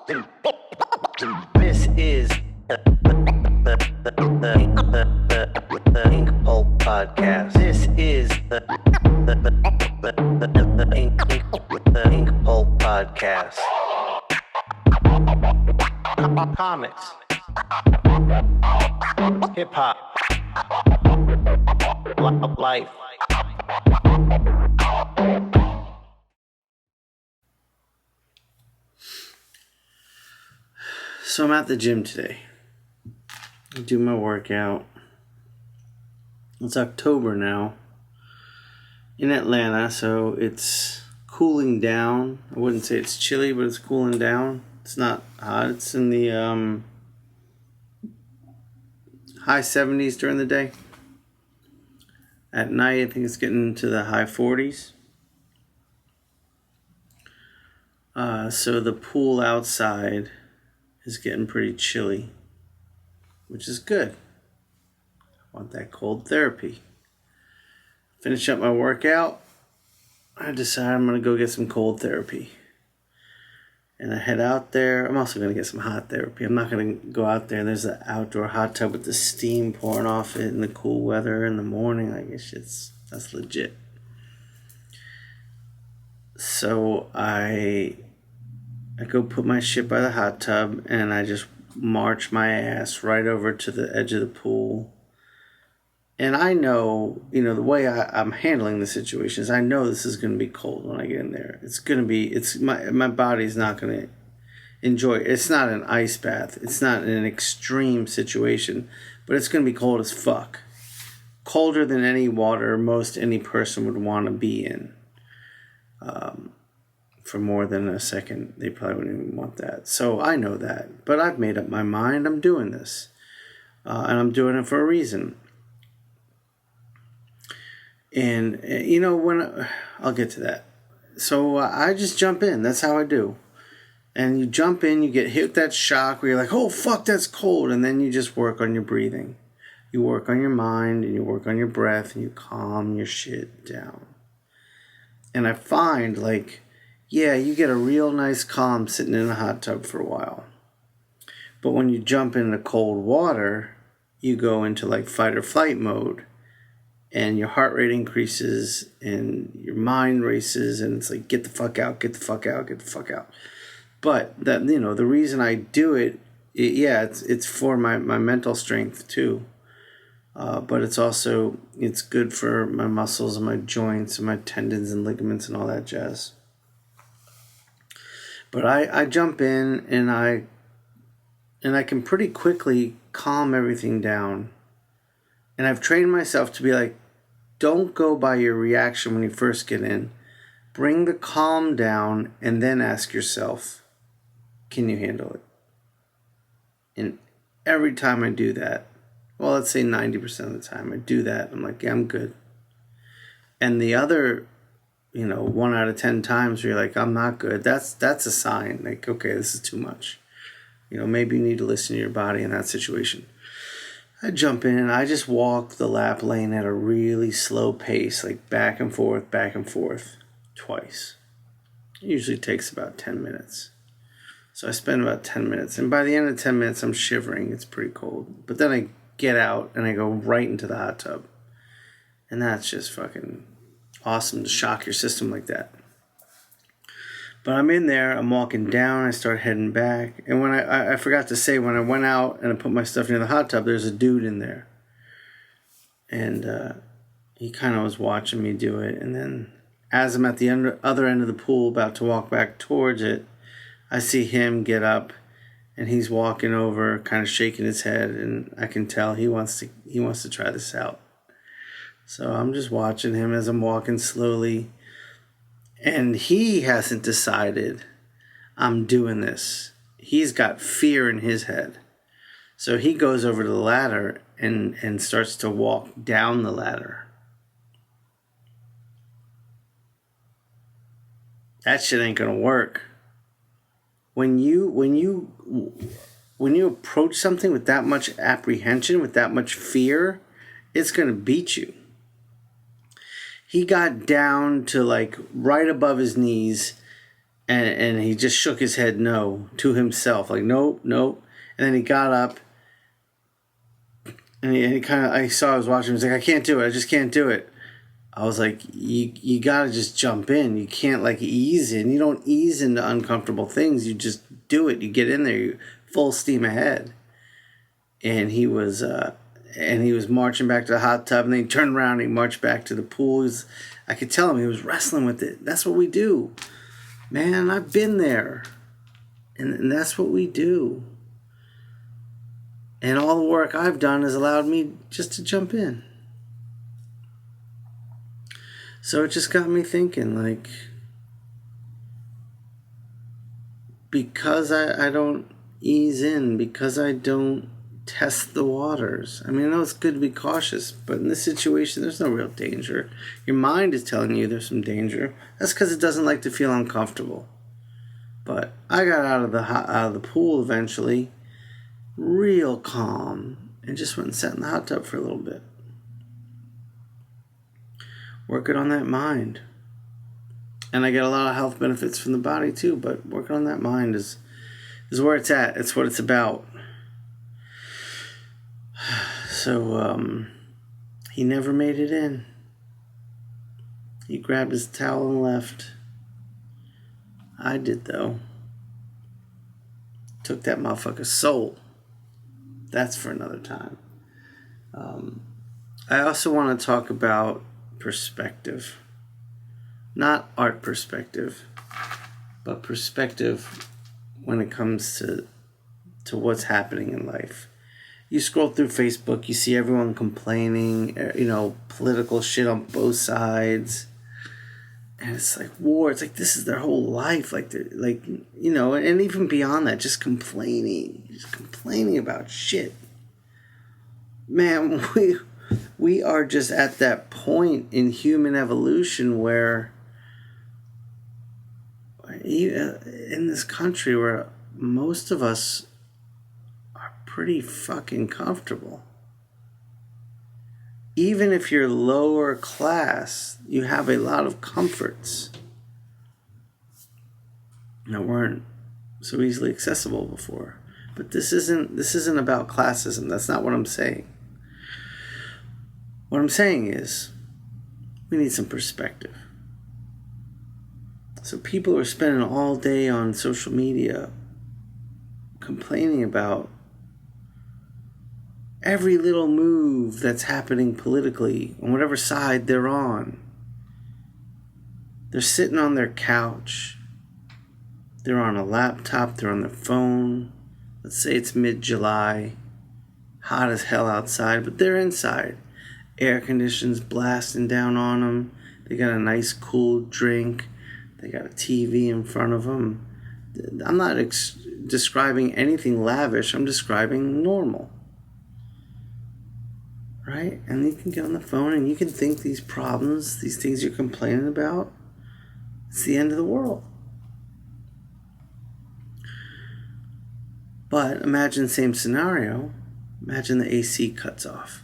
This is the Inkpulp podcast. This is the Inkpulp podcast. Comics, hip hop, life. So I'm at the gym today. I do my workout. It's October now in Atlanta, so it's cooling down. I wouldn't say it's chilly, but it's cooling down. It's not hot. It's in the high 70s during the day. At night, I think it's getting to the high 40s. So the pool outside is getting pretty chilly, which is good. I want that cold therapy. Finish up my workout. I decide I'm going to go get some cold therapy. And I head out there. I'm also going to get some hot therapy. I'm not going to go out there and there's an outdoor hot tub with the steam pouring off it in the cool weather in the morning. Like, that's legit. So I go put my shit by the hot tub and I just march my ass right over to the edge of the pool. And I know, the way I'm handling the situation is I know this is going to be cold when I get in there. My body's not going to enjoy it. It's not an ice bath. It's not an extreme situation, but it's going to be cold as fuck. Colder than any water any person would want to be in. For more than a second, they probably wouldn't even want that. So I know that, but I've made up my mind. I'm doing this, and I'm doing it for a reason. And I'll get to that. So I just jump in. That's how I do. And you jump in, you get hit with that shock where you're like, "Oh fuck, that's cold," and then you just work on your breathing. You work on your mind, and you work on your breath, and you calm your shit down. And I find you get a real nice calm sitting in a hot tub for a while. But when you jump into cold water, you go into fight or flight mode. And your heart rate increases and your mind races. And it's like, get the fuck out, get the fuck out, get the fuck out. But that, the reason I do it's for my mental strength too. But it's good for my muscles and my joints and my tendons and ligaments and all that jazz. But I jump in and I can pretty quickly calm everything down. And I've trained myself to be like, don't go by your reaction when you first get in. Bring the calm down and then ask yourself, can you handle it? And every time I do that, well, let's say 90% of the time I do that, I'm like, yeah, I'm good. And the other 1 out of 10 times where you're like, I'm not good, that's a sign. Like, okay, this is too much. Maybe you need to listen to your body in that situation. I jump in and I just walk the lap lane at a really slow pace, like back and forth, twice. It usually takes about 10 minutes. So I spend about 10 minutes. And by the end of 10 minutes, I'm shivering. It's pretty cold. But then I get out and I go right into the hot tub. And that's just fucking awesome to shock your system like that. But I'm in there, I'm walking down, I start heading back. And when I forgot to say, when I went out and I put my stuff near the hot tub, there's a dude in there. And he kind of was watching me do it. And then as I'm at the other end of the pool, about to walk back towards it, I see him get up and he's walking over, kind of shaking his head. And I can tell he wants to try this out. So I'm just watching him as I'm walking slowly. And he hasn't decided I'm doing this. He's got fear in his head. So he goes over to the ladder and starts to walk down the ladder. That shit ain't gonna work. When you approach something with that much apprehension, with that much fear, it's gonna beat you. He got down to right above his knees And he just shook his head no to himself, like, nope, nope. And then he got up, and he kind of, I saw I was watching, he was like, I can't do it, I just can't do it. I was like, you gotta just jump in. You can't, like, ease in. You don't ease into uncomfortable things. You just do it. You get in there, you full steam ahead. And he was marching back to the hot tub, and then he turned around and he marched back to the pool. I could tell him he was wrestling with it. That's what we do. Man, I've been there. And that's what we do. And all the work I've done has allowed me just to jump in. So it just got me thinking, like, because I don't ease in, because I don't test the waters. I mean, I know it's good to be cautious, but in this situation, there's no real danger. Your mind is telling you there's some danger. That's because it doesn't like to feel uncomfortable. But I got out of the pool eventually, real calm, and just went and sat in the hot tub for a little bit. Working on that mind. And I get a lot of health benefits from the body too, but working on that mind is where it's at. It's what it's about. So, he never made it in. He grabbed his towel and left. I did, though. Took that motherfucker's soul. That's for another time. I also want to talk about perspective. Not art perspective, but perspective when it comes to what's happening in life. You scroll through Facebook, you see everyone complaining, political shit on both sides. And it's like war. It's like this is their whole life. And even beyond that, just complaining about shit. Man, we are just at that point in human evolution where in this country where most of us are pretty fucking comfortable. Even if you're lower class, you have a lot of comforts that weren't so easily accessible before. But this isn't about classism. That's not what I'm saying. What I'm saying is we need some perspective. So people are spending all day on social media complaining about every little move that's happening politically on whatever side they're on. They're sitting on their couch. They're on a laptop. They're on their phone. Let's say it's mid-July. Hot as hell outside, but they're inside. Air conditions blasting down on them. They got a nice cool drink. They got a TV in front of them. I'm not describing anything lavish. I'm describing normal. Right? And you can get on the phone and you can think these problems, these things you're complaining about, it's the end of the world. But imagine the same scenario. Imagine the AC cuts off.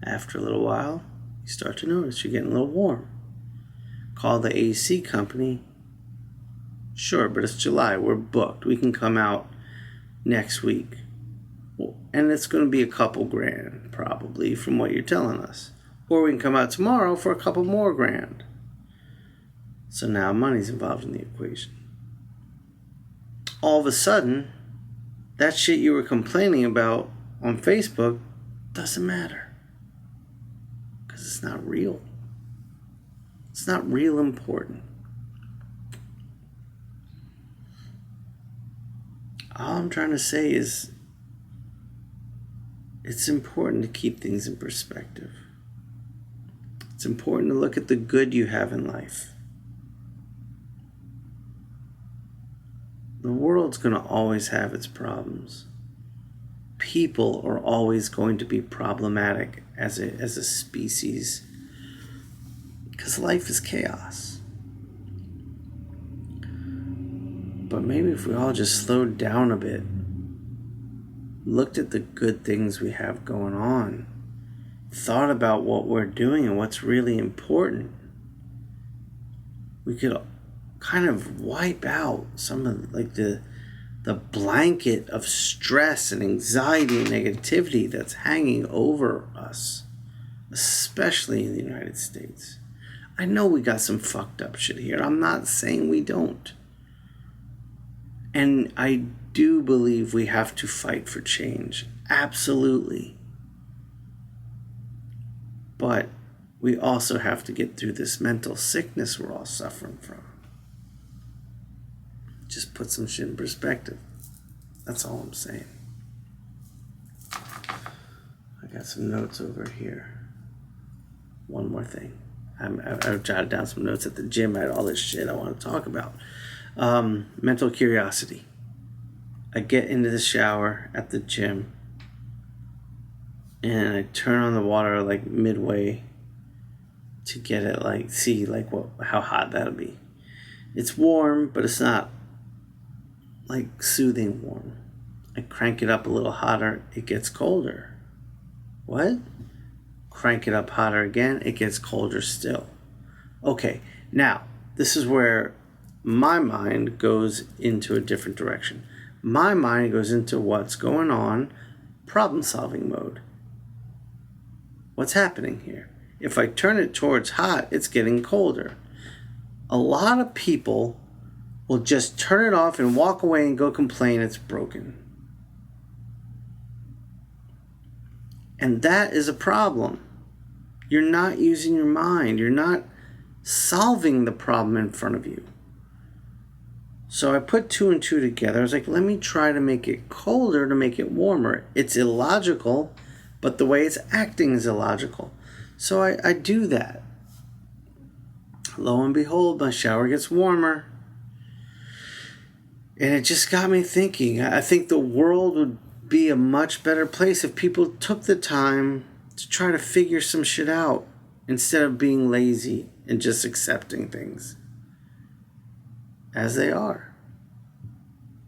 After a little while, you start to notice you're getting a little warm. Call the AC company. Sure, but it's July. We're booked. We can come out next week. And it's going to be a couple grand, probably, from what you're telling us. Or we can come out tomorrow for a couple more grand. So now money's involved in the equation. All of a sudden, that shit you were complaining about on Facebook doesn't matter. Because it's not real. It's not real important. All I'm trying to say is it's important to keep things in perspective. It's important to look at the good you have in life. The world's going to always have its problems. People are always going to be problematic as a species because life is chaos. But maybe if we all just slowed down a bit, looked at the good things we have going on, thought about what we're doing and what's really important, we could kind of wipe out some of like the blanket of stress and anxiety and negativity that's hanging over us, especially in the United States. I know we got some fucked up shit here. I'm not saying we don't. And I do believe we have to fight for change. Absolutely. But we also have to get through this mental sickness we're all suffering from. Just put some shit in perspective. That's all I'm saying. I got some notes over here. One more thing. I've jotted down some notes at the gym. I had all this shit I want to talk about. Mental curiosity. I get into the shower at the gym and I turn on the water like midway to get it, like, see like how hot that'll be. It's warm, but it's not like soothing warm. I crank it up a little hotter, it gets colder. What? Crank it up hotter again, it gets colder still. Okay, now this is where my mind goes into a different direction. My mind goes into what's going on, problem solving mode. What's happening here? If I turn it towards hot, it's getting colder. A lot of people will just turn it off and walk away and go complain it's broken. And that is a problem. You're not using your mind. You're not solving the problem in front of you. So I put 2 and 2 together. I was like, let me try to make it colder to make it warmer. It's illogical, but the way it's acting is illogical. So I do that. Lo and behold, my shower gets warmer. And it just got me thinking. I think the world would be a much better place if people took the time to try to figure some shit out instead of being lazy and just accepting things as they are.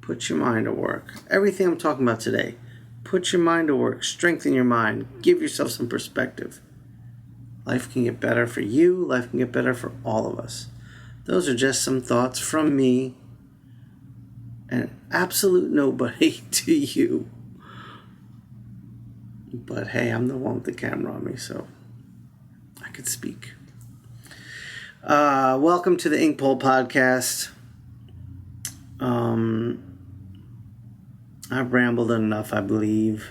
Put your mind to work. Everything I'm talking about today, put your mind to work. Strengthen your mind. Give yourself some perspective. Life can get better for you. Life can get better for all of us. Those are just some thoughts from me. An absolute nobody to you. But hey, I'm the one with the camera on me, so I could speak. Welcome to the Inkpulp podcast. I've rambled enough, I believe.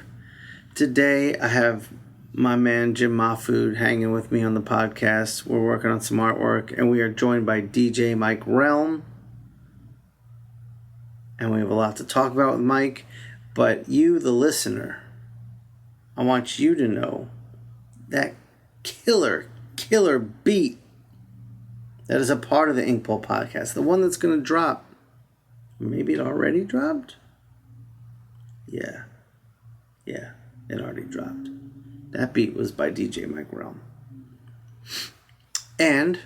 Today, I have my man Jim Mahfood hanging with me on the podcast. We're working on some artwork, and we are joined by DJ Mike Relm. And we have a lot to talk about with Mike. But you, the listener, I want you to know that killer beat that is a part of the Inkpulp podcast, the one that's going to drop. Maybe it already dropped? Yeah, it already dropped. That beat was by DJ Mike Relm. And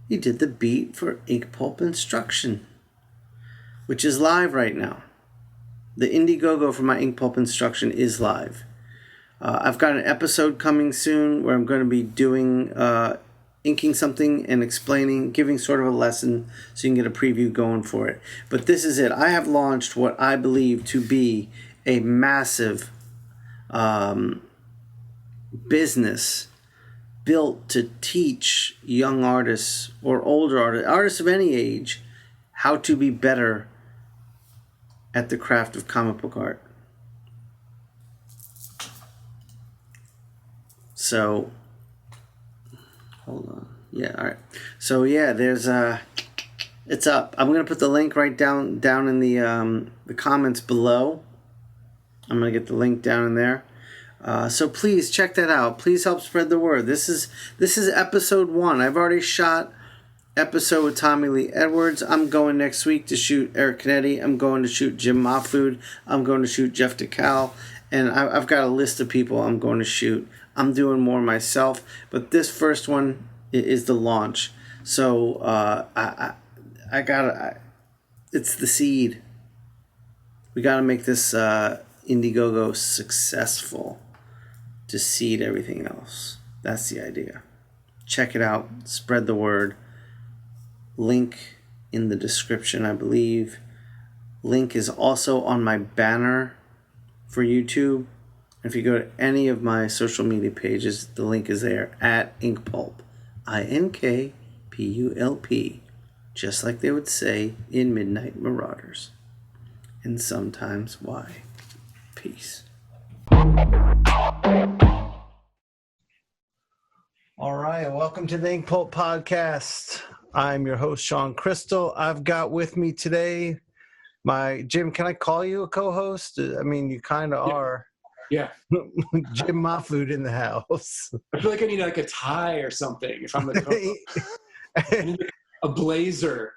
he did the beat for Inkpulp Instruction, which is live right now. The Indiegogo for my Inkpulp Instruction is live. I've got an episode coming soon where I'm going to be doing inking something and explaining, giving sort of a lesson so you can get a preview going for it. But this is it. I have launched what I believe to be a massive business built to teach young artists or older artists of any age, how to be better at the craft of comic book art. So, hold on. Yeah, all right. So yeah, there's it's up. I'm gonna put the link right down in the comments below. I'm gonna get the link down in there. So please check that out. Please help spread the word. This is episode 1. I've already shot episode with Tommy Lee Edwards. I'm going next week to shoot Eric Canetti. I'm going to shoot Jim Mahfood. I'm going to shoot Jeff DeCal. And I've got a list of people I'm going to shoot. I'm doing more myself, but this first one is the launch. So I gotta. It's the seed. We gotta make this Indiegogo successful to seed everything else. That's the idea. Check it out. Spread the word. Link in the description, I believe. Link is also on my banner for YouTube. If you go to any of my social media pages, the link is there at Inkpulp. Inkpulp. Just like they would say in Midnight Marauders. And sometimes why. Peace. All right, welcome to the Inkpulp Podcast. I'm your host, Sean Crystal. I've got with me today Jim, can I call you a co-host? I mean, you kind of are. Yeah. Jim Mahfood in the house. I feel like I need like a tie or something if I'm the co-host. I need like a blazer.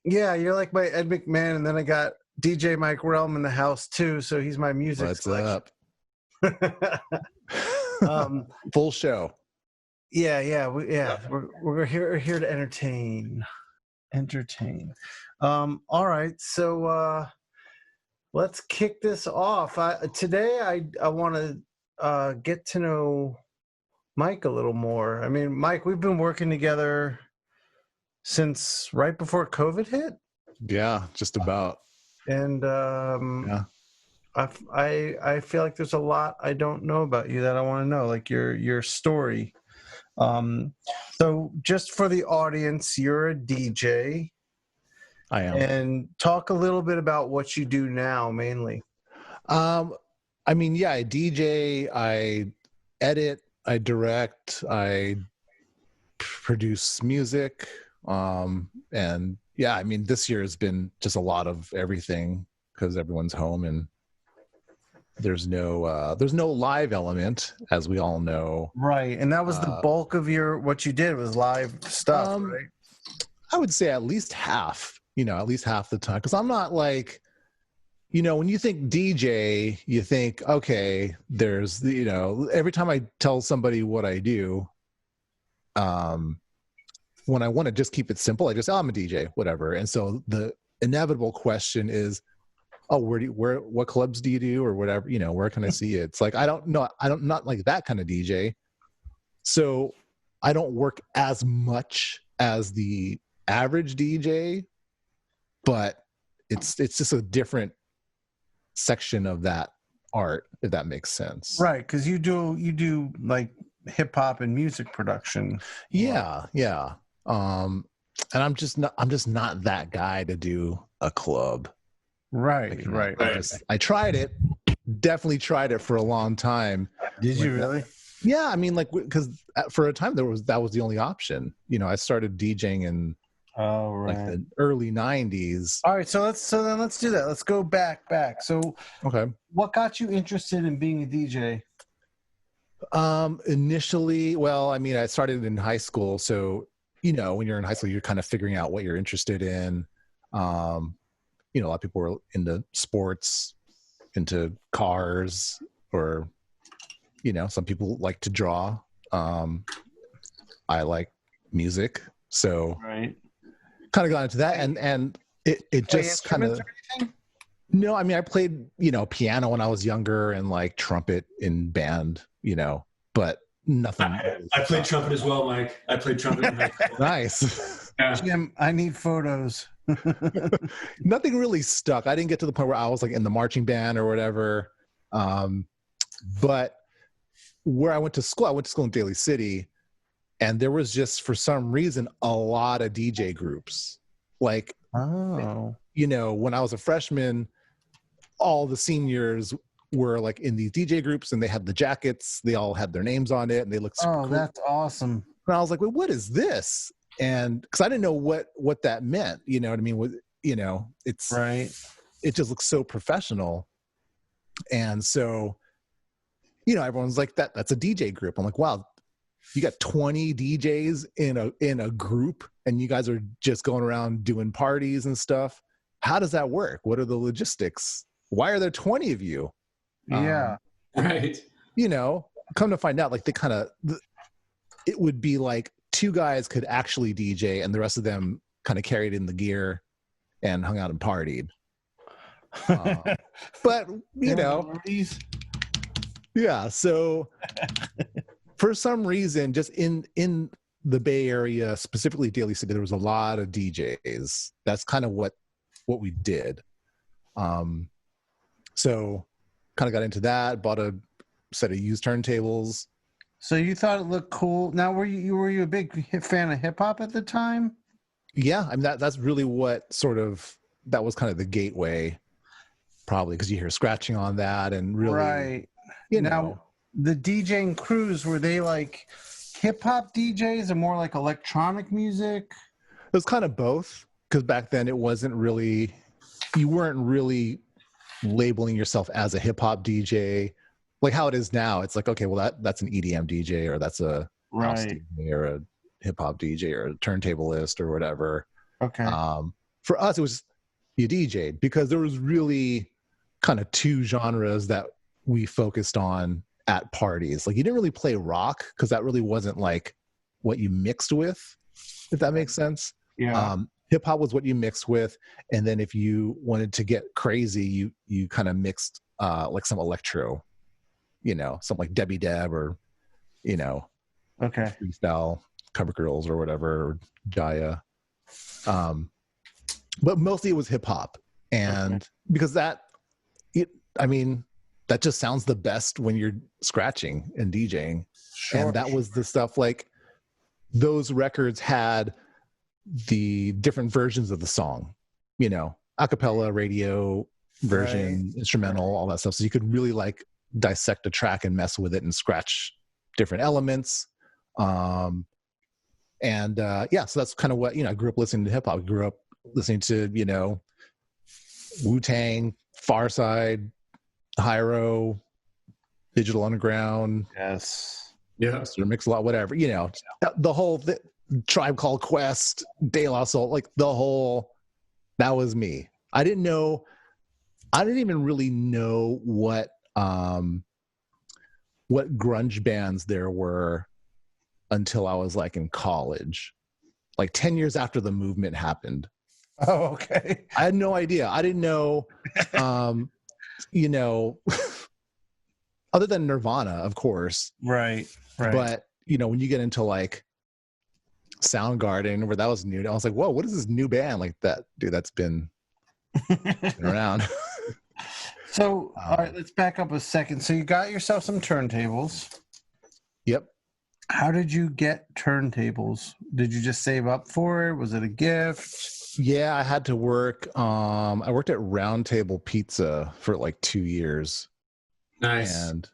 Yeah, you're like my Ed McMahon, and then I got DJ Mike Relm in the house too, so he's my music. What's selection. up? Full show. We're here to entertain. All right, so let's kick this off. Today I want to get to know Mike a little more. I mean, Mike, we've been working together since right before COVID hit. Yeah, just about. And yeah. I feel like there's a lot I don't know about you that I want to know, like your story. So just for the audience, you're a DJ. I am. And talk a little bit about what you do now, mainly. I mean, yeah, I DJ, I edit, I direct, I produce music. And yeah, I mean, this year has been just a lot of everything because everyone's home and there's no live element, as we all know. Right. And that was the bulk of what you did was live stuff, right? I would say at least half the time. Because I'm not like, when you think DJ, you think, okay, there's, every time I tell somebody what I do, when I want to just keep it simple, I just, I'm a DJ, whatever. And so the inevitable question is, oh, what clubs do you do or whatever, where can I see it? It's like, not like that kind of DJ. So I don't work as much as the average DJ, but it's just a different section of that art, if that makes sense. Right, because you do like hip hop and music production. Yeah. And I'm just not that guy to do a club. Right. I tried it, definitely tried it for a long time. Did you really? Yeah, I mean, like, because for a time that was the only option. I started DJing in like the early 90s. All right, so let's do that. Let's go back. So okay, what got you interested in being a DJ? Initially, well, I mean, I started in high school, so when you're in high school, you're kind of figuring out what you're interested in. A lot of people were into sports, into cars, or some people like to draw. I like music, so right. Kind of got into that, and it just kind of. No, I mean, I played piano when I was younger, and like trumpet in band, but nothing. I played trumpet as well, Mike. I played trumpet in high school. Nice. Yeah. Jim, I need photos. Nothing really stuck. I didn't get to the point where I was like in the marching band or whatever. But where I went to school in Daly City, and there was just, for some reason, a lot of DJ groups. Like, when I was a freshman, all the seniors were like in these DJ groups, and they had the jackets. They all had their names on it, and they looked super cool. That's awesome. And I was like, well, what is this? And because I didn't know what that meant, you know what I mean? It's right. It just looks so professional. And so, everyone's like, that's a DJ group. I'm like, wow, you got 20 DJs in a group, and you guys are just going around doing parties and stuff. How does that work? What are the logistics? Why are there 20 of you? Yeah. Right. Come to find out, like it would be like 2 guys could actually DJ, and the rest of them kind of carried in the gear and hung out and partied. But yeah. So for some reason, just in the Bay Area, specifically Daly City, there was a lot of DJs. That's kind of what we did. So kind of got into that, bought a set of used turntables. So you thought it looked cool. Now, were you a big fan of hip hop at the time? Yeah, I mean that's really what that was kind of the gateway, probably, because you hear scratching on that and really, right. you Now, know, the DJing crews, were they like hip hop DJs or more like electronic music? it was kind of both. Because back then you weren't really labeling yourself as a hip hop DJ. Like how it is now, it's like, okay, well that's an EDM DJ, or that's a house Right. DJ, or a hip hop DJ, or a turntablist, or whatever. Okay. For us, it was you DJ'd, because there was really kind of two genres that we focused on at parties. Like you didn't really play rock, because that really wasn't like what you mixed with, if that makes sense. Yeah. Hip hop was what you mixed with, and then if you wanted to get crazy, you kind of mixed like some electro, something like Debbie Deb, or Okay. freestyle Cover Girls or whatever, or Jaya. But mostly it was hip hop, and because that just sounds the best when you're scratching and DJing. Sure. And that was the stuff, like those records had the different versions of the song, a cappella, radio version, instrumental, all that stuff. So you could really like dissect a track and mess with it and scratch different elements. So that's kind of what, I grew up listening to hip hop. I grew up listening to, Wu-Tang, Farside, Hyro, Digital Underground. Yes. Yeah. Sort of Mix-a-Lot, whatever, the whole Tribe Called Quest, De La Soul, like that was me. I didn't even really know what grunge bands there were until I was like in college, like 10 years after the movement happened. Oh, okay. I had no idea. I didn't know, other than Nirvana, of course. Right. But, when you get into like Soundgarden, where that was new, I was like, whoa, what is this new band like that? Dude, that's been around. So, all right, let's back up a second. So you got yourself some turntables. Yep. How did you get turntables? Did you just save up for it? Was it a gift? Yeah, I had to work. I worked at Round Table Pizza for like 2 years. Nice. And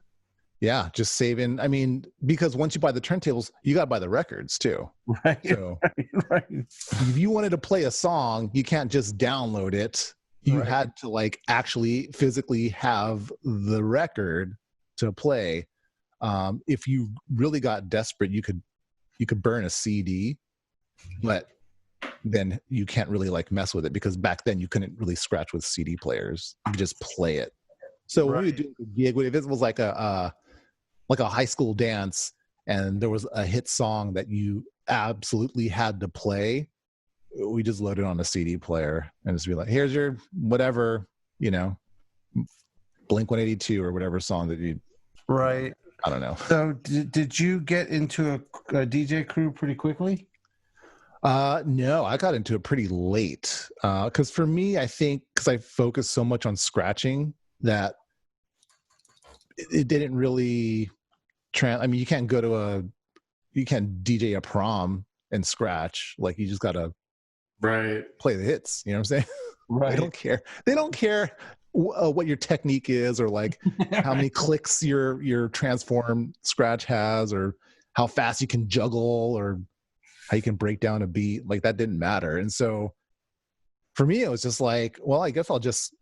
yeah, just saving. I mean, because once you buy the turntables, you got to buy the records too. Right. So Right. if you wanted to play a song, you can't just download it. You had to like actually physically have the record to play. If you really got desperate, you could burn a CD, but then you can't really like mess with it, because back then you couldn't really scratch with CD players. You could just play it. So when we would do a gig, if it was like a high school dance and there was a hit song that you absolutely had to play, we just loaded on a CD player and just be like, here's your whatever, Blink 182 or whatever song that you. Right. I don't know. So did you get into a DJ crew pretty quickly? No, I got into it pretty late. Because for me, I think because I focused so much on scratching that it didn't really you can't DJ a prom and scratch. Like you just got to play the hits. You know what I'm saying? Right. They don't care what your technique is, or like how many clicks your transform scratch has, or how fast you can juggle, or how you can break down a beat. Like that didn't matter. And so for me, it was just like, well, I guess I'll just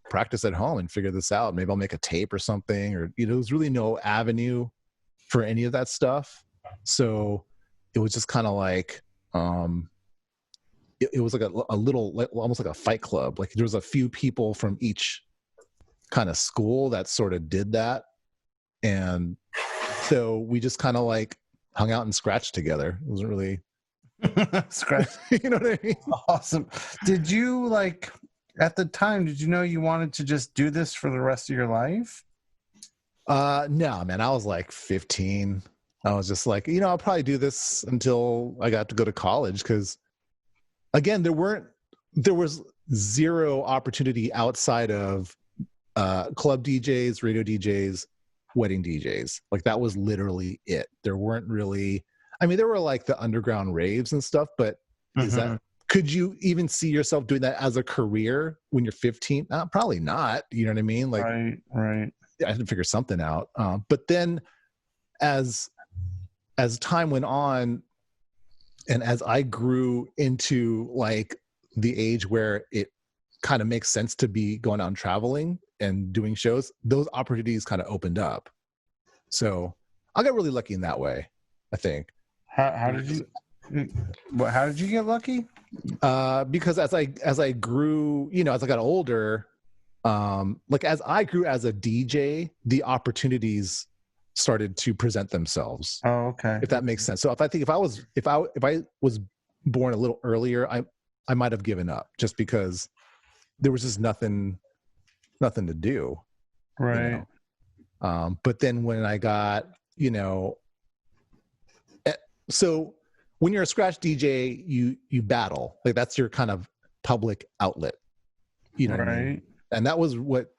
practice at home and figure this out. Maybe I'll make a tape or something, or there was really no avenue for any of that stuff. So it was just kind of like it was like a little, like, almost like a fight club. Like there was a few people from each kind of school that sort of did that, and so we just kind of like hung out and scratched together. It wasn't really scratch. You know what I mean? Awesome. Did you at the time, did you know you wanted to just do this for the rest of your life? No, man. I was like 15. I was just like, I'll probably do this until I got to go to college. Cause again, there was zero opportunity outside of club DJs, radio DJs, wedding DJs. Like that was literally it. There weren't really, there were like the underground raves and stuff, but could you even see yourself doing that as a career when you're 15? Probably not. You know what I mean? Like, right. I had to figure something out. But then as time went on and as I grew into like the age where it kind of makes sense to be going out and traveling and doing shows, those opportunities kind of opened up. So I got really lucky in that way, I think. How did you get lucky? Because as I grew, as I got older, like as I grew as a DJ, the opportunities started to present themselves. Oh, okay. If that makes sense. So if I was born a little earlier, I might have given up just because there was just nothing to do. Right. But then when I got, so when you're a scratch DJ, you battle. Like that's your kind of public outlet. You know what I mean? And that was what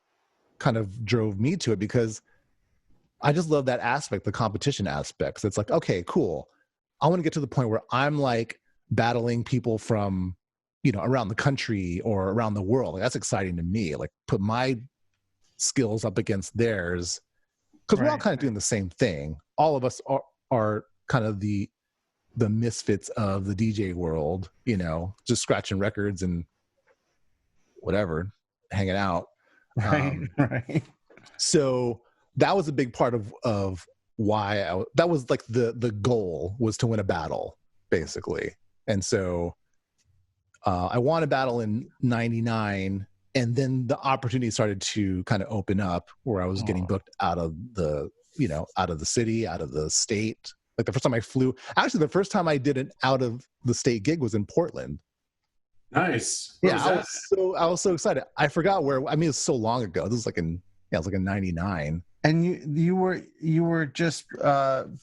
kind of drove me to it, because I just love that aspect, the competition aspect. So it's like, okay, cool. I want to get to the point where I'm like battling people from, around the country or around the world. Like, that's exciting to me. Like put my skills up against theirs, because we're all kind of doing the same thing. All of us are kind of the misfits of the DJ world, just scratching records and whatever, hanging out. Right. So that was a big part of why that was like the goal, was to win a battle, basically. And so I won a battle in 99, and then the opportunity started to kind of open up where I was getting booked out of the city, out of the state. Like the first time I did an out of the state gig was in Portland. Nice. I was so excited. I forgot where. It was so long ago. This was like in 99. And you were just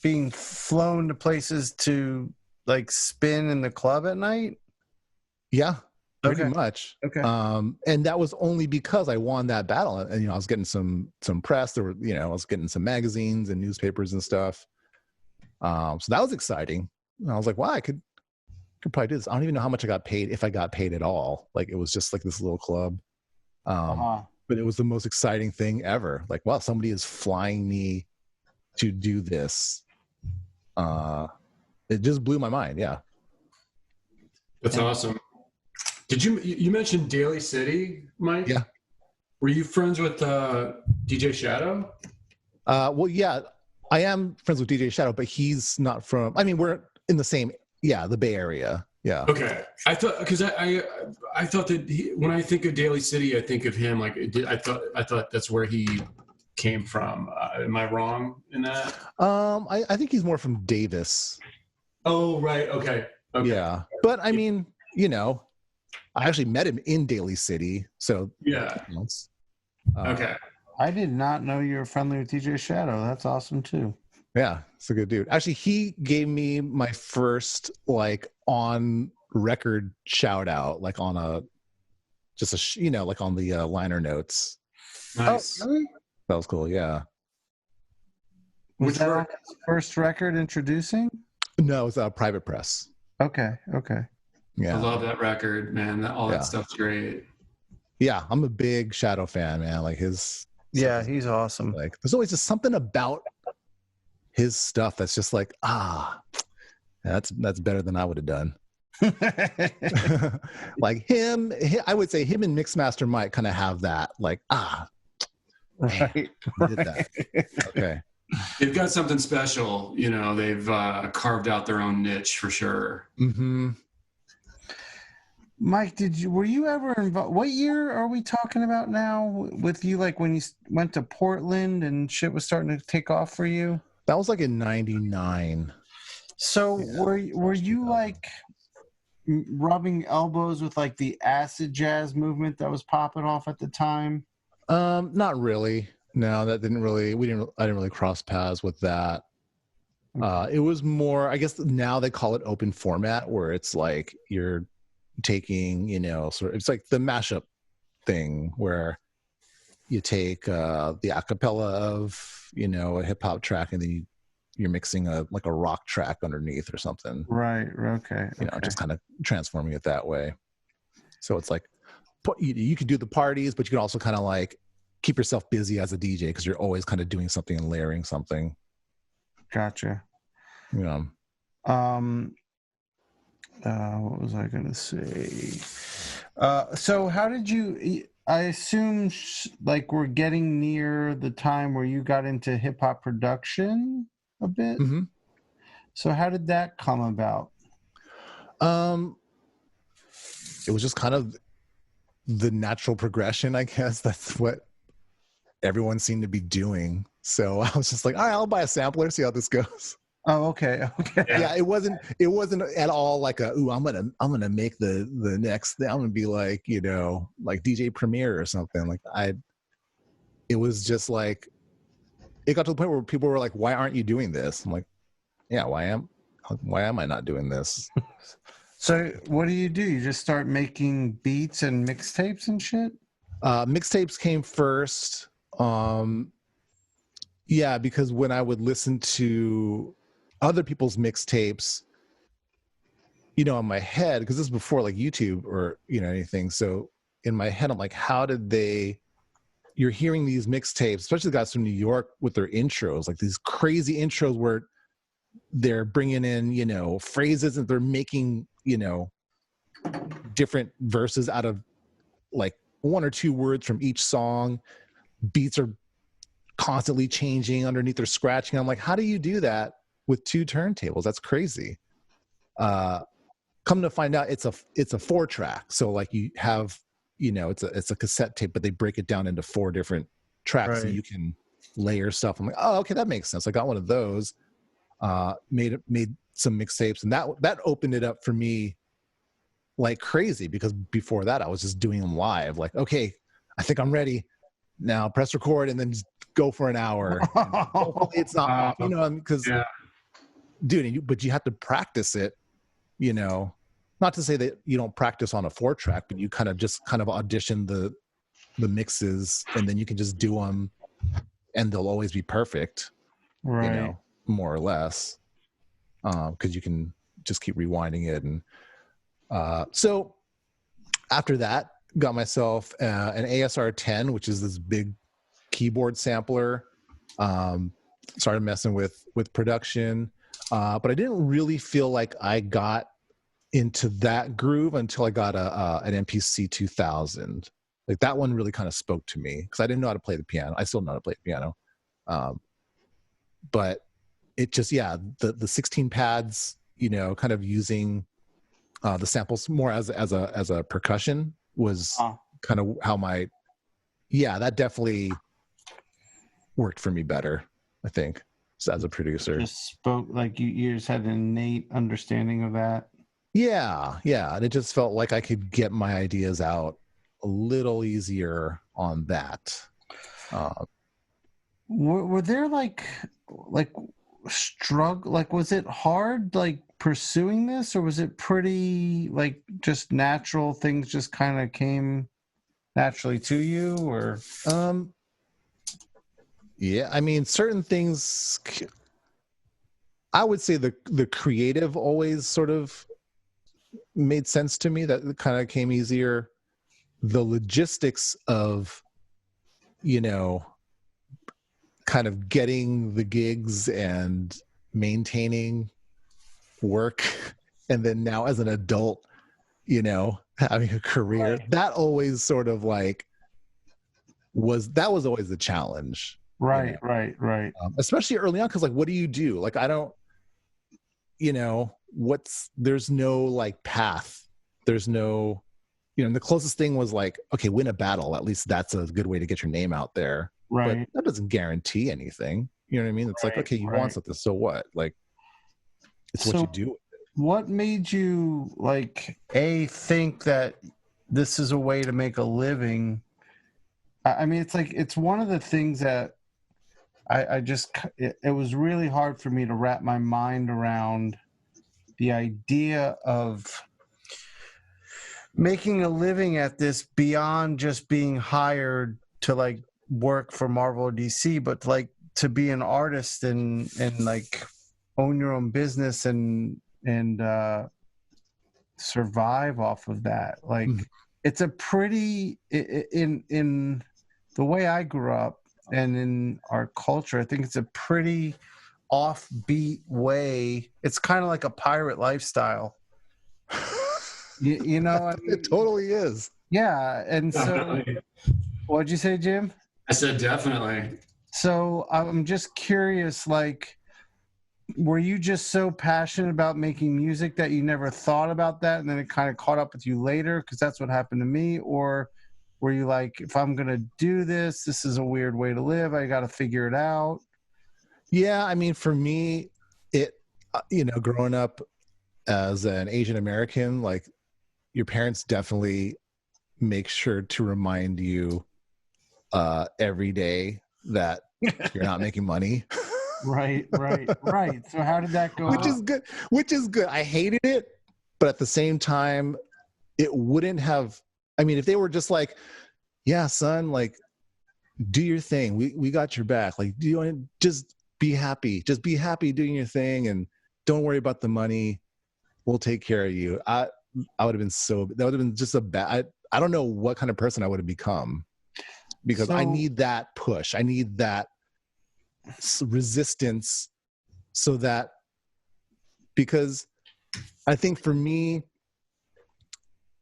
being flown to places to like spin in the club at night? Yeah, pretty much. Okay. And that was only because I won that battle, and I was getting some press. There were, I was getting some magazines and newspapers and stuff. So that was exciting. And I was like, wow, I could probably do this. I don't even know how much I got paid, if I got paid at all. Like it was just like this little club. But it was the most exciting thing ever. Like, wow, somebody is flying me to do this. It just blew my mind. Yeah. That's awesome. Did you mentioned Daly City, Mike? Yeah. Were you friends with DJ Shadow? Well, yeah, I am friends with DJ Shadow, but he's not from, we're in the same, the Bay Area. Yeah. Okay. I thought, because I thought that when I think of Daly City, I think of him. Like I thought that's where he came from. Am I wrong in that? I think he's more from Davis. Oh, right. Okay. Yeah. But I actually met him in Daly City. So yeah. Okay. I did not know you were friendly with DJ Shadow. That's awesome too. Yeah, it's a good dude. Actually, he gave me my first like on record shout out, like on like on the liner notes. Nice. Oh, really? That was cool. Yeah. Was that on his first record introducing? No, it's Private Press. Okay. Yeah. I love that record, man. All that stuff's great. Yeah, I'm a big Shadow fan, man. Like his. Yeah, he's awesome. Like, there's always just something about his stuff that's just like, that's better than I would have done. Like him, I would say him and Mixmaster Mike kind of have that, like, right. Did that. Okay. They've got something special, they've carved out their own niche for sure. Mm-hmm. Mike, were you ever involved? What year are we talking about now with you? Like when you went to Portland and shit was starting to take off for you? That was like in 99. So were you like rubbing elbows with like the acid jazz movement that was popping off at the time? Not really. No, that didn't really. I didn't really cross paths with that. Okay. It was more, I guess now they call it open format, where it's like you're taking, it's like the mashup thing where you take the acapella of, a hip hop track, and then you're mixing a rock track underneath or something. Right. Okay. Just kind of transforming it that way. So it's like you could do the parties, but you can also kind of like keep yourself busy as a DJ because you're always kind of doing something and layering something. Gotcha. Yeah. What was I going to say? So how did you, I assume like we're getting near the time where you got into hip hop production a bit. Mm-hmm. So how did that come about? It was just kind of the natural progression, I guess. That's what everyone seemed to be doing. So I was just like, all right, I'll buy a sampler, see how this goes. Oh, okay. Yeah, it wasn't at all like I'm gonna make the next thing. I'm gonna be like, like DJ Premier or something. It was just like, it got to the point where people were like, why aren't you doing this? I'm like, yeah, why am I not doing this? So what do? You just start making beats and mixtapes and shit? Mixtapes came first. Yeah, because when I would listen to other people's mixtapes, in my head, because this is before like YouTube or anything, so in my head I'm like, how did you're hearing these mixtapes, especially the guys from New York, with their intros, like these crazy intros where they're bringing in phrases, and they're making different verses out of like one or two words from each song. Beats are constantly changing underneath, they're scratching. I'm like, how do you do that with two turntables? That's crazy. Come to find out, it's a 4-track. So like you have, it's a cassette tape, but they break it down into 4 different tracks, so you can layer stuff. I'm like, oh, okay, that makes sense. I got one of those. Made some mixtapes, and that opened it up for me like crazy, because before that I was just doing them live. Like, okay, I think I'm ready now, press record, and then just go for an hour. Hopefully it's not, because dude, but you have to practice it, not to say that you don't practice on a 4-track, but you kind of audition the mixes, and then you can just do them and they'll always be perfect, right? More or less, because you can just keep rewinding it. And so after that, got myself an ASR 10, which is this big keyboard sampler. Started messing with production, but I didn't really feel like I got into that groove until I got an MPC 2000. Like that one really kind of spoke to me, because I didn't know how to play the piano. I still know how to play the piano, but it just, the 16 pads, kind of using the samples more as a percussion was kind of how that definitely worked for me better, I think, as a producer. Just spoke like you just had an innate understanding of that. Yeah, and it just felt like I could get my ideas out a little easier on that. Were there like struggle, like was it hard like pursuing this, or was it pretty like just natural, things just kind of came naturally to you? Or yeah, I mean, certain things, I would say the creative always sort of made sense to me. That kind of came easier. The logistics of kind of getting the gigs and maintaining work, and then now as an adult, having a career, that always sort of like was always the challenge. Right. Especially early on, because like, what do you do? Like, I don't, there's no like path. There's no, and the closest thing was like, okay, win a battle. At least that's a good way to get your name out there. Right. But that doesn't guarantee anything. You know what I mean? It's like, okay, you want something, so what? Like, it's what you do with it. What made you like think that this is a way to make a living? I mean, it's like, it's one of the things that I just, it was really hard for me to wrap my mind around the idea of making a living at this beyond just being hired to like work for Marvel or DC, but like to be an artist and like own your own business and survive off of that. Like it's a pretty in the way I grew up and in our culture, I think it's a pretty offbeat way. It's kind of like a pirate lifestyle. You know what I mean? It totally is. Yeah. And so Definitely. what'd you say, Jim? I said definitely. So I'm just curious, like, were you just so passionate about making music that you never thought about that and then it kind of caught up with you later? Because that's what happened to me. Or were you like, if I'm going to do this, this is a weird way to live, I got to figure it out? Yeah, I mean, for me, it, growing up as an Asian American, like your parents definitely make sure to remind you every day that you're not making money. Right. So how did that go? Which is good. I hated it, but at the same time, it wouldn't have, I mean, if they were just like, yeah, son, like, do your thing. We got your back. Like, do you want to just be happy? Just be happy doing your thing and don't worry about the money. We'll take care of you. I would have been that would have been just a bad, I don't know what kind of person I would have become, because I need that push. I need that resistance so that, because I think for me,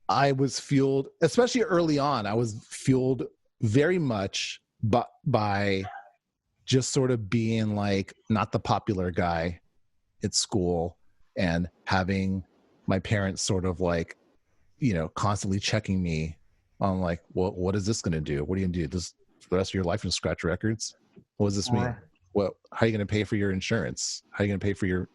I was fueled, especially early on, I was fueled very much by just sort of being like not the popular guy at school and having my parents sort of like, constantly checking me on like, well, what is this going to do? What are you going to do? This for the rest of your life and scratch records? What does this mean? Well, how are you going to pay for your insurance? How are you going to pay for your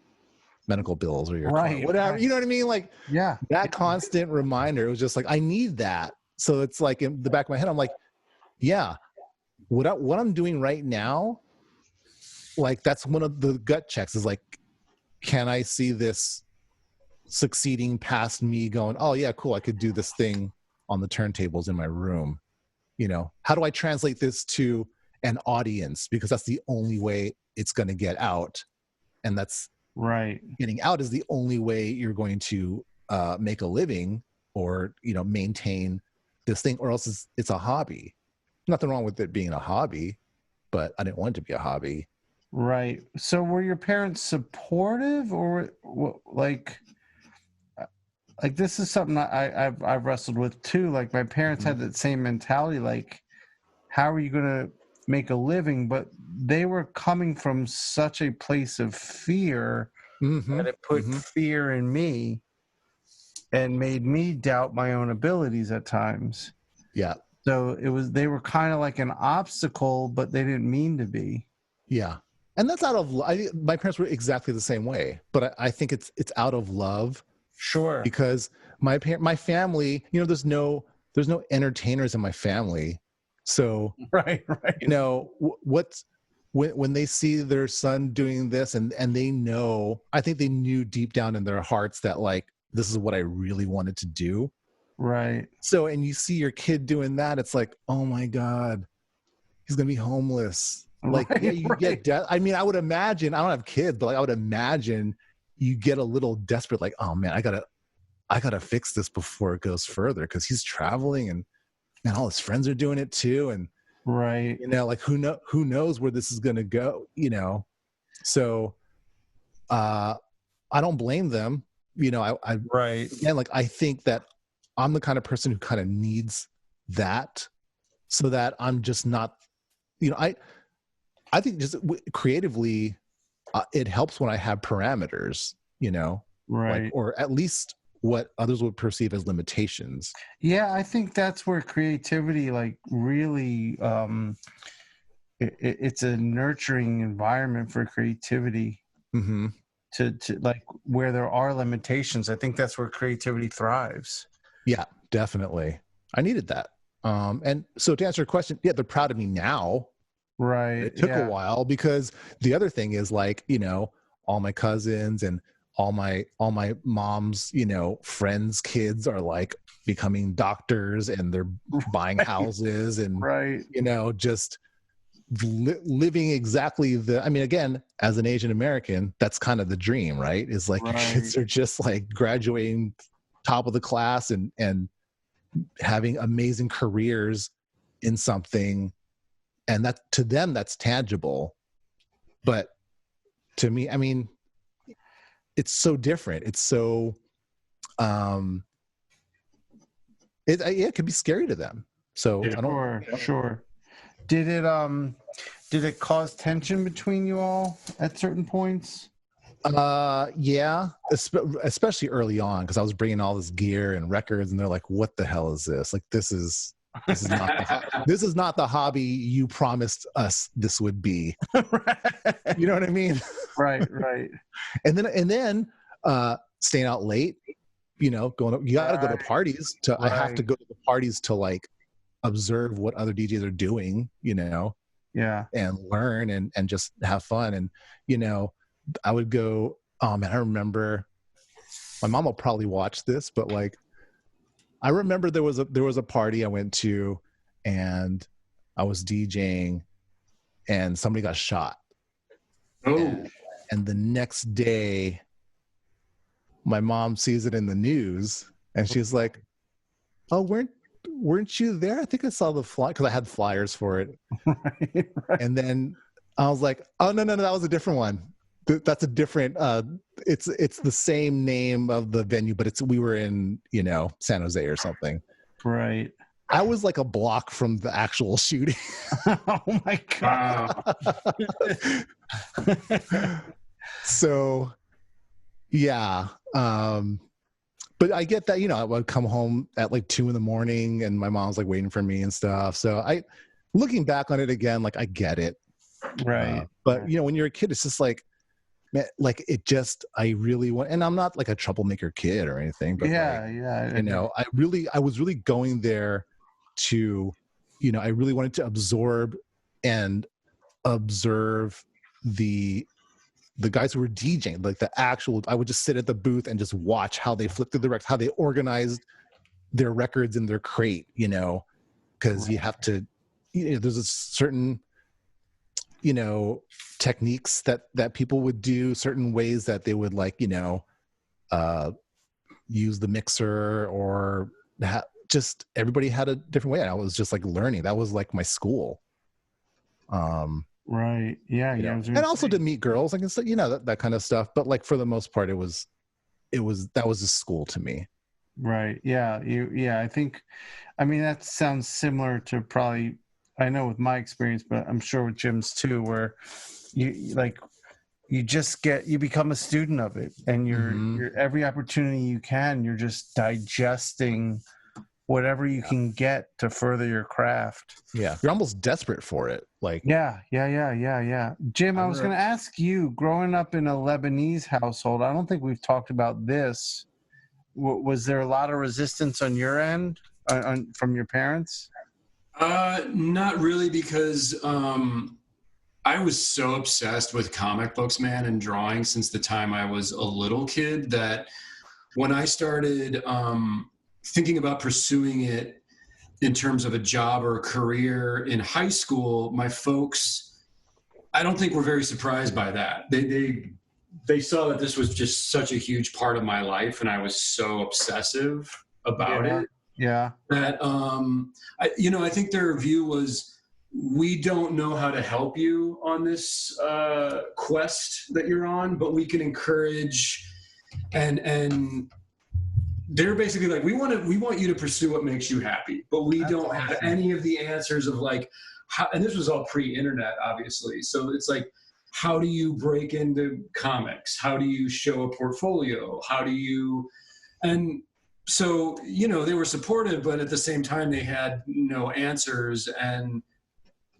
medical bills or your car? Whatever, you know what I mean? Like, yeah, that constant reminder, it was just like, I need that. So it's like in the back of my head, I'm like, yeah, what I'm doing right now, like that's one of the gut checks is like, can I see this succeeding past me going, oh yeah, cool, I could do this thing on the turntables in my room. How do I translate this to an audience? Because that's the only way it's going to get out. And that's right. Getting out is the only way you're going to make a living or, maintain this thing, or else it's a hobby. Nothing wrong with it being a hobby, but I didn't want it to be a hobby. Right. So were your parents supportive, or like this is something I've wrestled with too. Like my parents had that same mentality, like, how are you going to make a living? But they were coming from such a place of fear that it put fear in me and made me doubt my own abilities at times. Yeah. So they were kind of like an obstacle, but they didn't mean to be. Yeah. And that's out of, my parents were exactly the same way, but I think it's out of love. Sure. Because my family, there's no entertainers in my family. So, right. When they see their son doing this and they know, I think they knew deep down in their hearts that like, this is what I really wanted to do. Right. So, and you see your kid doing that, it's like, oh my God, he's going to be homeless. Like, yeah, you get I mean, I would imagine, I don't have kids, but like, I would imagine you get a little desperate, like, oh man, I gotta fix this before it goes further, because he's traveling and all his friends are doing it too. And right. Like who knows where this is gonna go, So I don't blame them. I right. Again, like I think that I'm the kind of person who kind of needs that, so that I'm just not, I think just creatively, it helps when I have parameters, right. like, or at least what others would perceive as limitations. Yeah, I think that's where creativity, like, really, it's a nurturing environment for creativity. Mm-hmm. To like where there are limitations, I think that's where creativity thrives. Yeah, definitely. I needed that. And so to answer your question, yeah, they're proud of me now, Right. It took a while because the other thing is like, all my cousins and all my mom's, friends' kids are like becoming doctors and they're buying houses and, just living exactly again, as an Asian American, that's kind of the dream, right? Is like your kids are just like graduating top of the class and having amazing careers in something. And that to them, that's tangible. But to me, it's so different. It's so, it could be scary to them. So I don't. Sure. Did it cause tension between you all at certain points? Yeah, especially early on, because I was bringing all this gear and records, and they're like, "What the hell is this? Like, this is not the hobby you promised us this would be." You know what I mean? Right. And then staying out late, you gotta go to parties I have to go to the parties to like observe what other DJs are doing, and learn and just have fun. And, I would go, oh man, I remember my mom will probably watch this, but like, I remember there was a party I went to and I was DJing and somebody got shot. Oh. And the next day my mom sees it in the news and she's like, "Oh, weren't you there? I think I saw the flyer," because I had flyers for it. Right. And then I was like, "Oh no, that was a different one. That's a different. It's the same name of the venue, but we were in San Jose or something." Right. I was like a block from the actual shooting. Oh my god. So, yeah. But I get that, I would come home at like 2 a.m. and my mom's like waiting for me and stuff. So looking back on it again, like I get it. Right. But when you're a kid, it's just like, man, like I really want, and I'm not like a troublemaker kid or anything, but I was really going there to, I really wanted to absorb and observe the guys who were DJing, like I would just sit at the booth and just watch how they flipped through the records, how they organized their records in their crate, because you have to, there's a certain, techniques that people would do, certain ways that they would like, use the mixer or just everybody had a different way. And I was just like learning. That was like my school. Right. Yeah. And also to meet girls, like, that kind of stuff. But like for the most part, that was a school to me. Right. Yeah. I think, that sounds similar to probably, I know with my experience, but I'm sure with Jim's too, where you become a student of it and you're every opportunity you can, you're just digesting whatever you can get to further your craft. Yeah. You're almost desperate for it. Like, yeah. Jim, I was going to ask you, growing up in a Lebanese household, I don't think we've talked about this. Was there a lot of resistance on your end from your parents? Not really, because I was so obsessed with comic books, man, and drawing since the time I was a little kid that when I started thinking about pursuing it in terms of a job or a career in high school, my folks, I don't think were very surprised by that. They saw that this was just such a huge part of my life, and I was so obsessive about it. Yeah. That I think their view was, we don't know how to help you on this quest that you're on, but we can encourage and they're basically like, we want you to pursue what makes you happy, but we don't have any of the answers of like how, and this was all pre-internet, obviously. So it's like, how do you break into comics? How do you show a portfolio? And so, they were supportive, but at the same time they had no answers. And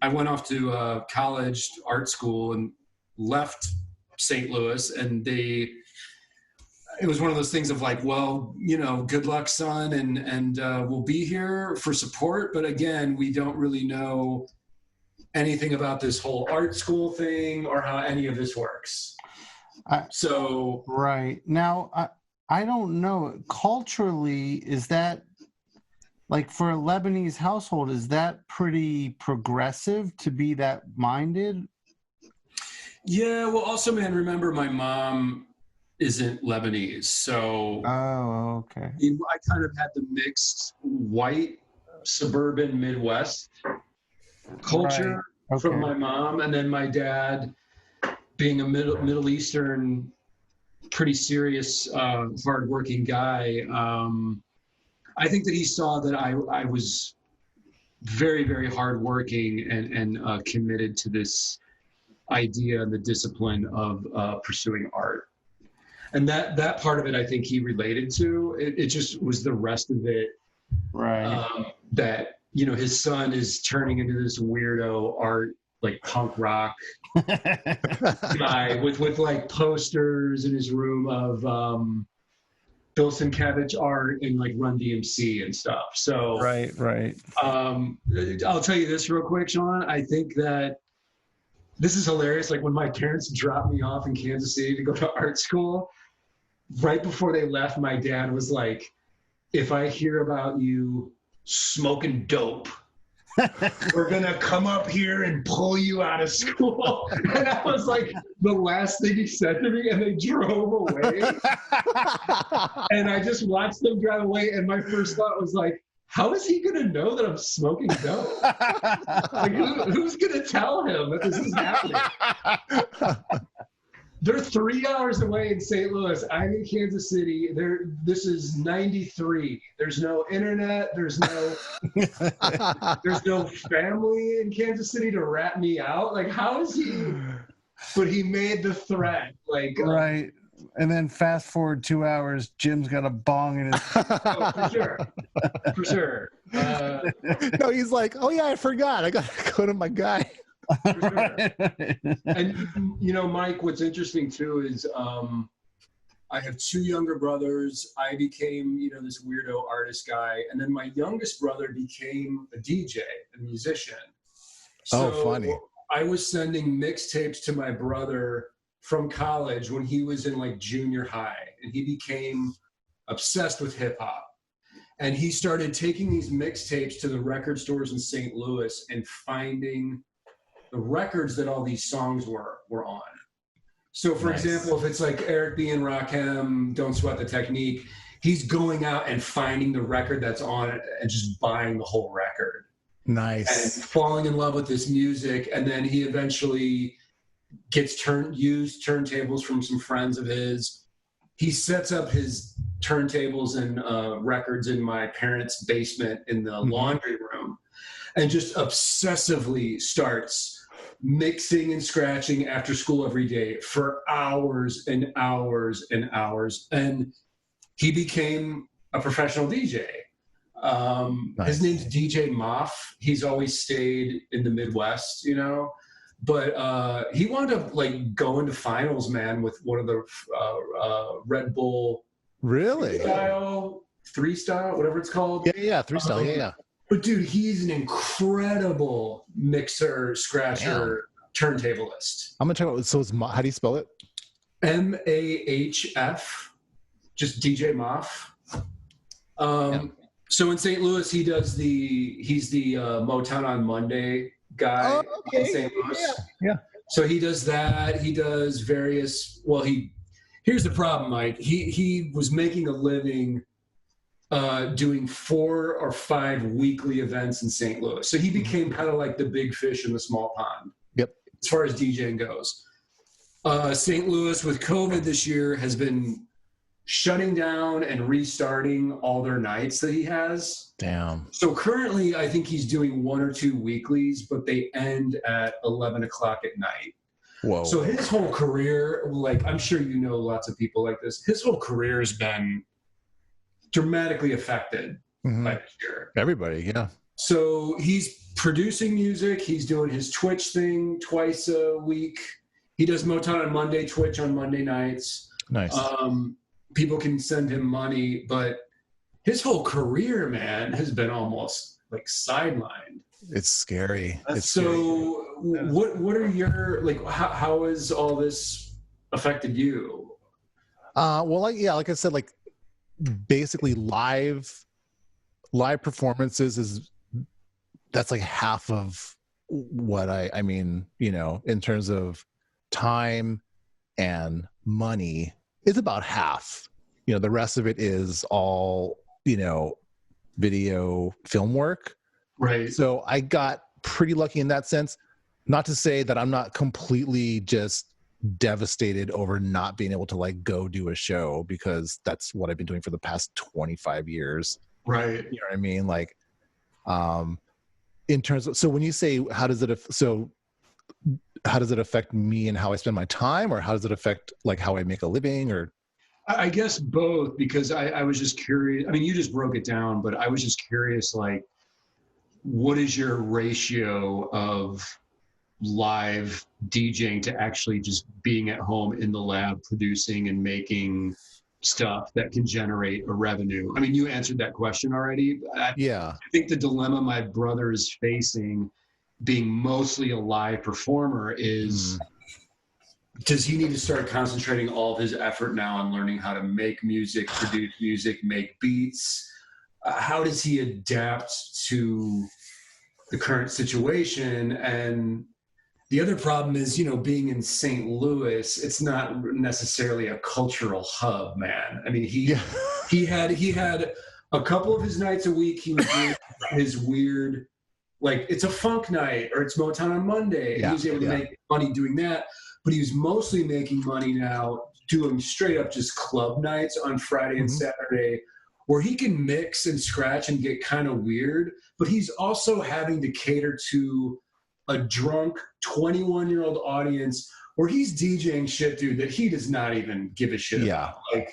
I went off to college, art school, and left St. Louis, and it was one of those things of like, well, good luck, son, and we'll be here for support. But again, we don't really know anything about this whole art school thing or how any of this works. Right. Now, I don't know. Culturally, is that, like, for a Lebanese household, is that pretty progressive to be that minded? Yeah, well, also, man, remember my mom isn't Lebanese, so Oh, okay. I kind of had the mixed white suburban Midwest culture from my mom, and then my dad being a Middle Eastern, pretty serious, hardworking guy. I think that he saw that I was very, very hardworking and committed to this idea and the discipline of pursuing art. And that part of it, I think he related to. It just was the rest of it. Right. That, you know, his son is turning into this weirdo art, like punk rock guy with like posters in his room of Bill Sienkiewicz art and like Run DMC and stuff. So Right. I'll tell you this real quick, Sean. I think that this is hilarious. Like when my parents dropped me off in Kansas City to go to art school, right before they left, my dad was like, if I hear about you smoking dope, we're going to come up here and pull you out of school. And that was like the last thing he said to me, and they drove away. And I just watched them drive away, and my first thought was like, how is he going to know that I'm smoking dope? Like, who's going to tell him that this is happening? They're 3 hours away in St. Louis. I'm in Kansas City. This is 93. There's no internet. There's no family in Kansas City to rat me out. Like, how is he? But he made the threat. Like, right. And then fast forward 2 hours, Jim's got a bong in his. Oh, for sure. No, he's like, oh yeah, I forgot. I got to go to my guy. For sure. And you know, Mike, what's interesting too is I have two younger brothers. I became, you know, this weirdo artist guy, and then my youngest brother became a DJ, a musician. So funny. I was sending mixtapes to my brother from college when he was in like junior high, and he became obsessed with hip hop. And he started taking these mixtapes to the record stores in St. Louis and finding the records that all these songs were on. So for example, if it's like Eric B. and Rakim, Don't Sweat the Technique, he's going out and finding the record that's on it and just buying the whole record. Nice. And falling in love with this music. And then he eventually gets used turntables from some friends of his. He sets up his turntables and records in my parents' basement in the laundry room, and just obsessively starts mixing and scratching after school every day for hours and hours and hours. And he became a professional DJ. His name's DJ Mike. He's always stayed in the Midwest, you know, but he wound up like going to finals, man, with one of the Red Bull Really? three style, whatever it's called. Yeah, three style. Yeah. But dude, he's an incredible mixer, scratcher, turntablist. I'm gonna check out. So, how do you spell it? Mahf, just DJ Mach. So in St. Louis, he's the Motown on Monday guy in St. Louis. Yeah. So he does that. He does various. Well, here's the problem, Mike. He was making a living doing 4 or 5 weekly events in St. Louis. So he became kind of like the big fish in the small pond. Yep. As far as DJing goes. St. Louis with COVID this year has been shutting down and restarting all their nights that he has. Damn. So currently, I think he's doing 1 or 2 weeklies, but they end at 11 o'clock at night. Whoa. So his whole career, like, I'm sure you know lots of people like this, his whole career has been dramatically affected by this year. Everybody, yeah. So he's producing music. He's doing his Twitch thing twice a week. He does Motown on Monday, Twitch on Monday nights. Nice. People can send him money, but his whole career, man, has been almost like sidelined. It's scary. It's So what are your, like, how has all this affected you? well, like I said, like basically live performances that's like half of what I mean, in terms of time and money, is about half. The rest of it is all, video film work. Right. So I got pretty lucky in that sense. Not to say that I'm not completely just devastated over not being able to like go do a show, because that's what I've been doing for the past 25 years. Right. You know what I mean? Like, in terms of, so when you say how does it affect me and how I spend my time, or how does it affect like how I make a living? Or I guess both, because I was just curious. I mean, you just broke it down, but I was just curious, like, what is your ratio of live DJing to actually just being at home in the lab producing and making stuff that can generate a revenue? I mean, you answered that question already. I think the dilemma my brother is facing, being mostly a live performer, is does he need to start concentrating all of his effort now on learning how to make music, produce music, make beats? How does he adapt to the current situation? And the other problem is, being in St. Louis, it's not necessarily a cultural hub, man. I mean, he had a couple of his nights a week, he was doing his weird, like, it's a funk night or it's Motown on Monday. And he was able to make money doing that. But he was mostly making money now doing straight up just club nights on Friday and Saturday, where he can mix and scratch and get kind of weird, but he's also having to cater to a drunk 21-year-old audience where he's DJing shit, dude, that he does not even give a shit about. Like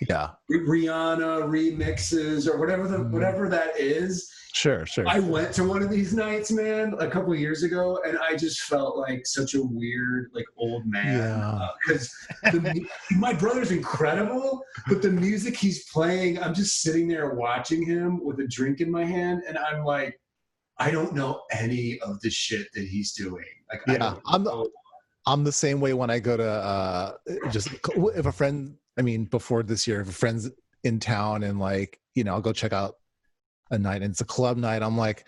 Rihanna remixes or whatever that is. Sure. I went to one of these nights, man, a couple of years ago, and I just felt like such a weird, like, old man. Because my brother's incredible, but the music he's playing, I'm just sitting there watching him with a drink in my hand, and I'm like, I don't know any of the shit that he's doing. Like, I'm the same way when I go to just if a friend. I mean, before this year, if a friend's in town and like, I'll go check out a night and it's a club night. I'm like,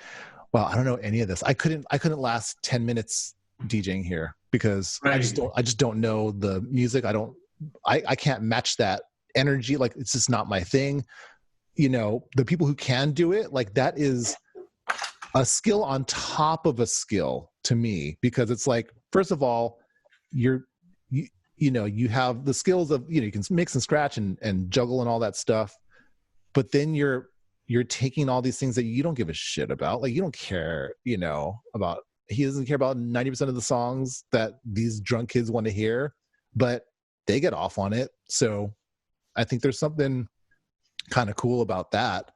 well, I don't know any of this. I couldn't last 10 minutes DJing here because I just don't know the music. I can't match that energy. Like, it's just not my thing. The people who can do it, like, that is a skill on top of a skill to me, because it's like, first of all, you have the skills of, you can mix and scratch and juggle and all that stuff. But then you're taking all these things that you don't give a shit about. Like, you don't care, about, he doesn't care about 90% of the songs that these drunk kids want to hear, but they get off on it. So I think there's something kind of cool about that,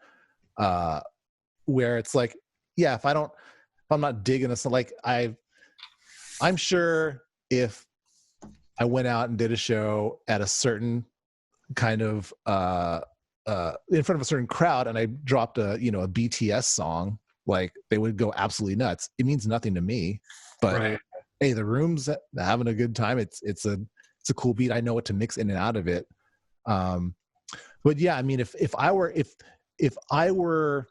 where it's like, yeah, if I'm not digging this, like, I'm sure if I went out and did a show at a certain kind of, in front of a certain crowd, and I dropped a BTS song, like, they would go absolutely nuts. It means nothing to me, but hey, the room's having a good time. It's a cool beat. I know what to mix in and out of it. But yeah, I mean, if I were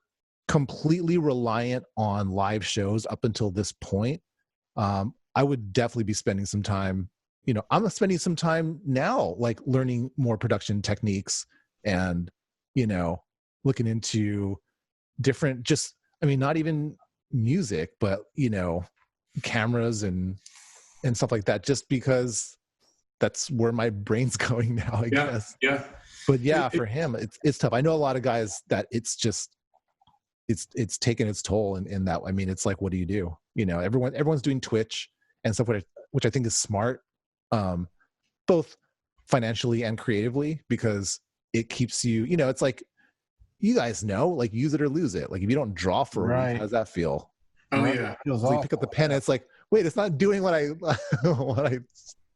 completely reliant on live shows up until this point, I would definitely be spending some time. I'm spending some time now, like, learning more production techniques and looking into different, just, I mean, not even music, but cameras and stuff like that, just because that's where my brain's going now, I guess. Yeah. But yeah, for him, it's tough. I know a lot of guys that it's taken its toll in that. I mean, it's like, what do you do? Everyone's doing Twitch and stuff, which I think is smart, both financially and creatively, because it keeps you, it's like, you guys know, like, use it or lose it. Like, if you don't draw for a week, how does that feel? Oh, yeah. So you pick up the pen and it's like, wait, it's not doing what I what I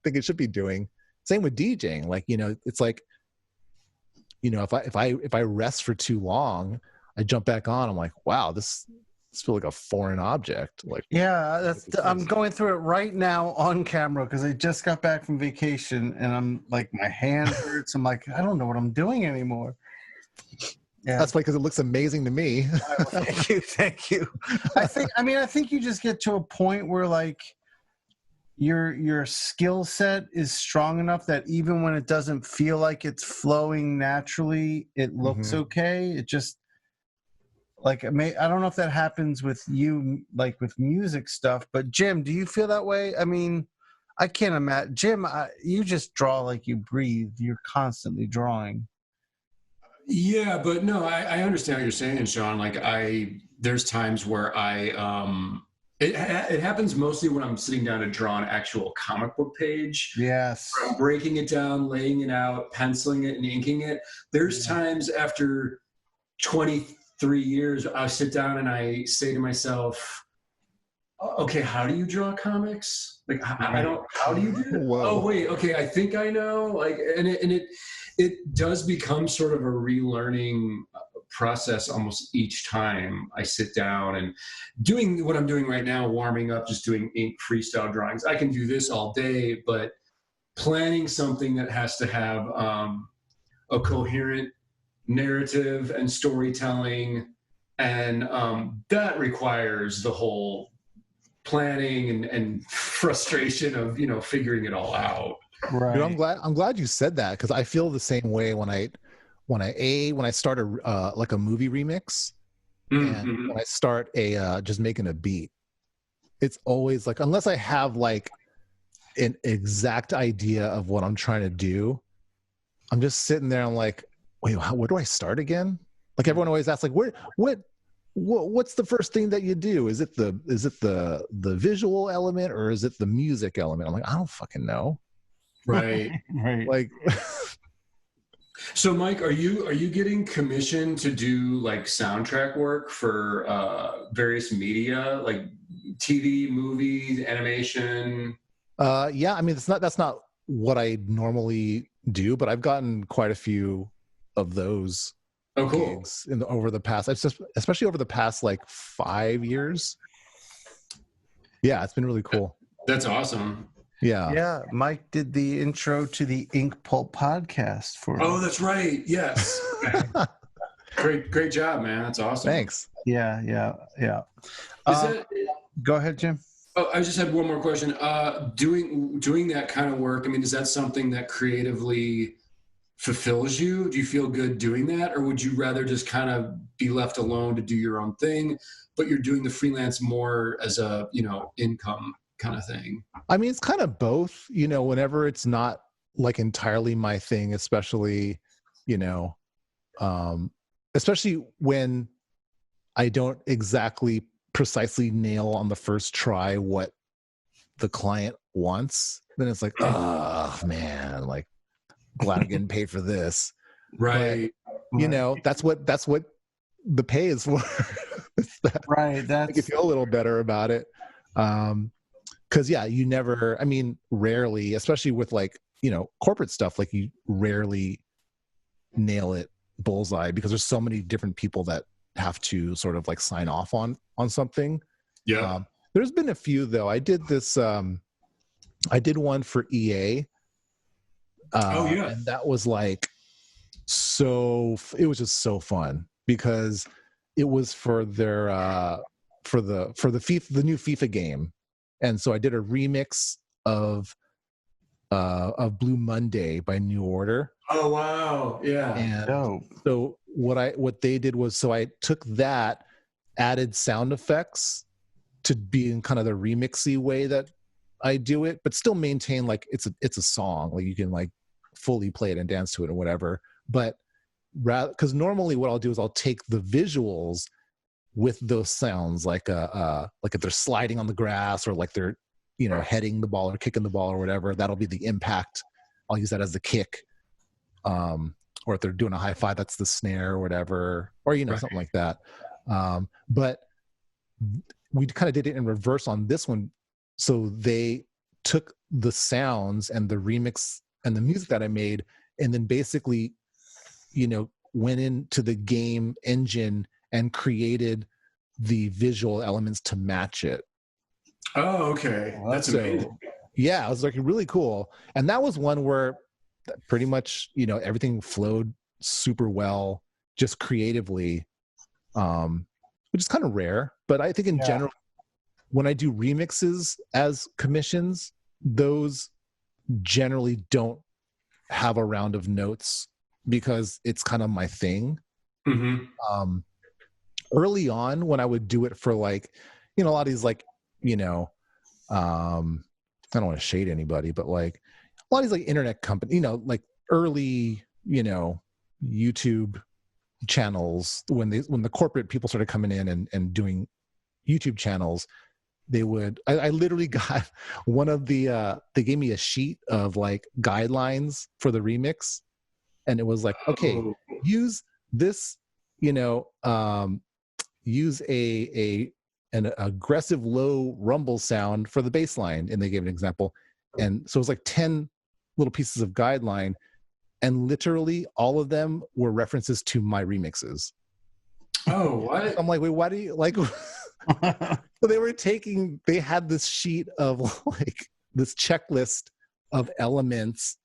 think it should be doing. Same with DJing. Like, it's like, if I rest for too long, I jump back on. I'm like, wow, this feel like a foreign object. Like, Yeah, I'm going through it right now on camera because I just got back from vacation and I'm like, my hand hurts. I'm like, I don't know what I'm doing anymore. Yeah, that's like because it looks amazing to me. thank you. I think you just get to a point where like your skill set is strong enough that even when it doesn't feel like it's flowing naturally, it looks okay. It just like I don't know if that happens with you, like with music stuff. But Jim, do you feel that way? I mean, I can't imagine. Jim, you just draw like you breathe. You're constantly drawing. Yeah, but no, I understand what you're saying, Sean. Like there's times where it happens mostly when I'm sitting down to draw an actual comic book page. Yes. Where I'm breaking it down, laying it out, penciling it and inking it. There's times after 23 years, I sit down and I say to myself, okay, how do you draw comics? Like, I don't, how do you do it? Oh, wait, okay, I think I know. Like, and it does become sort of a relearning process almost each time I sit down and doing what I'm doing right now, warming up, just doing ink freestyle drawings. I can do this all day, but planning something that has to have a coherent narrative and storytelling, and that requires the whole planning and frustration of figuring it all out. Right. Dude, I'm glad you said that because I feel the same way when I start like a movie remix and when I start just making a beat. It's always like, unless I have like an exact idea of what I'm trying to do, I'm just sitting there. I'm like, wait, where do I start again? Like everyone always asks, like, what's the first thing that you do? Is it the visual element or is it the music element? I'm like, I don't fucking know. Right. Right. Like, so Mike, are you getting commissioned to do like soundtrack work for various media, like TV, movies, animation? Yeah, I mean, that's not what I normally do, but I've gotten quite a few of those gigs over the past, especially over the past like 5 years. Yeah, it's been really cool. That's awesome. Yeah, Mike did the intro to the Inkpulp podcast for me. Oh, that's right. Yes. Great job, man. That's awesome. Thanks. Yeah. Go ahead, Jim. Oh, I just had one more question. Doing that kind of work, I mean, is that something that creatively fulfills you? Do you feel good doing that? Or would you rather just kind of be left alone to do your own thing, but you're doing the freelance more as a, income kind of thing? I mean, it's kind of both, whenever it's not like entirely my thing, especially, especially when I don't exactly precisely nail on the first try what the client wants, then it's like, oh man, like glad I'm getting paid for this. Right. But, that's what the pay is for. Right. That's make you feel a little better about it. Cause you never, I mean, rarely, especially with like, corporate stuff, like you rarely nail it bullseye because there's so many different people that have to sort of like sign off on something. Yeah. There's been a few though. I did this, I did one for EA. And that was like, it was just so fun because it was for their, for the FIFA, the new FIFA game. And so I did a remix of Blue Monday by New Order. Oh wow. Yeah. And so what they did was, so I took that, added sound effects to be in kind of the remixy way that I do it, but still maintain like it's a song, like you can like fully play it and dance to it or whatever. But rather, because normally what I'll do is I'll take the visuals with those sounds, like if they're sliding on the grass or like they're heading the ball or kicking the ball or whatever, that'll be the impact. I'll use that as the kick. Or if they're doing a high five, that's the snare or whatever, or something like that. But we kind of did it in reverse on this one. So they took the sounds and the remix and the music that I made, and then basically, went into the game engine and created the visual elements to match it. Oh, okay. That's amazing. Yeah, it was like really cool. And that was one where pretty much, everything flowed super well, just creatively, which is kind of rare. But I think in general, when I do remixes as commissions, those generally don't have a round of notes because it's kind of my thing. Mm-hmm. Early on, when I would do it for like, a lot of these like, I don't want to shade anybody, but like a lot of these like internet companies, like early, YouTube channels, when the corporate people started coming in and doing YouTube channels, I literally got one of the, they gave me a sheet of like guidelines for the remix. And it was like, okay, use this, use an aggressive low rumble sound for the bass line. And they gave an example. And so it was like 10 little pieces of guideline. And literally all of them were references to my remixes. Oh, what? I'm like, wait, why do you like, so they had this sheet of like this checklist of elements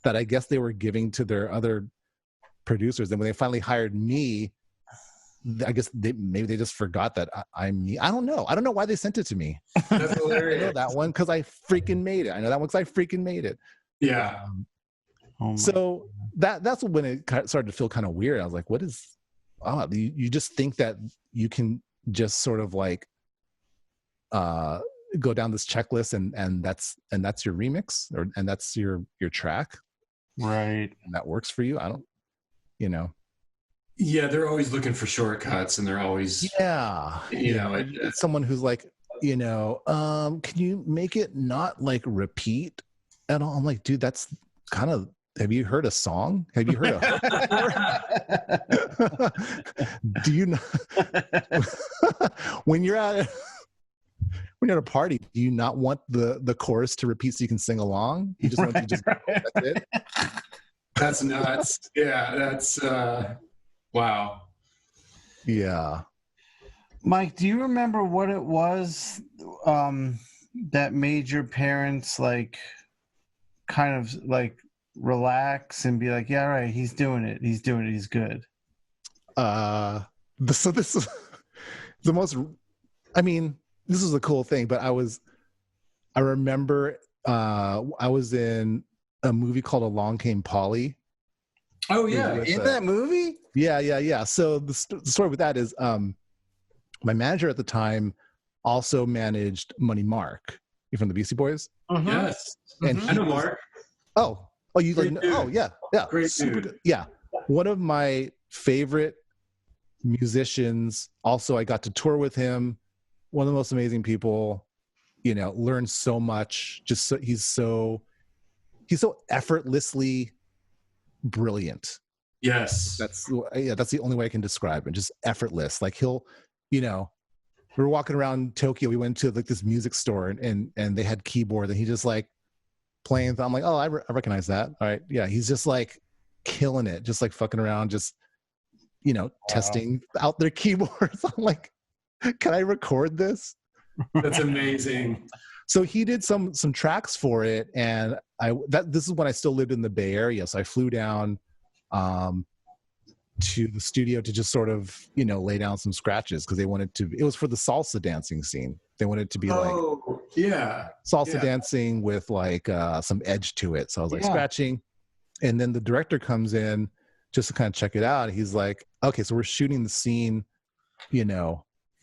that I guess they were giving to their other producers. And when they finally hired me, I guess maybe they just forgot that I'm me. I don't know. I don't know why they sent it to me. That's hilarious. I know that one because I freaking made it. I know that one because I freaking made it. Yeah. So that's when it started to feel kind of weird. I was like, what is, you just think that you can just sort of like go down this checklist and that's your remix and that's your track. Right. And that works for you. I don't, Yeah, they're always looking for shortcuts, and they're always it's someone who's like, can you make it not like repeat at all? I'm like, dude, that's kind of. Have you heard a song? Have you heard a? Do you know when you're at a party? Do you not want the chorus to repeat so you can sing along? You just want to just that's it. That's nuts. Yeah, that's. Wow. Yeah. Mike, do you remember what it was that made your parents like kind of like relax and be like, yeah, right, he's doing it. He's good. So this is the most, this is a cool thing, but I remember I was in a movie called Along Came Polly. Oh yeah. In that movie? Yeah. So the story with that is my manager at the time also managed Money Mark from the Beastie Boys. Mm-hmm. Yes. And I know Mark. You like? Oh yeah. Great super dude. Good. Yeah, one of my favorite musicians. Also, I got to tour with him. One of the most amazing people. Learned so much. He's so effortlessly brilliant. Yes. That's the only way I can describe it. Just effortless. Like he'll, we were walking around Tokyo. We went to like this music store and they had keyboard and he just like playing. I'm like, oh, I recognize that. All right. Yeah. He's just like killing it. Just like fucking around, just, testing out their keyboards. I'm like, can I record this? That's amazing. So he did some tracks for it. And this is when I still lived in the Bay Area. So I flew down to the studio to just sort of, lay down some scratches because it was for the salsa dancing scene. They wanted to be salsa dancing with like some edge to it. So I was like scratching. And then the director comes in just to kind of check it out. He's like, okay, so we're shooting the scene,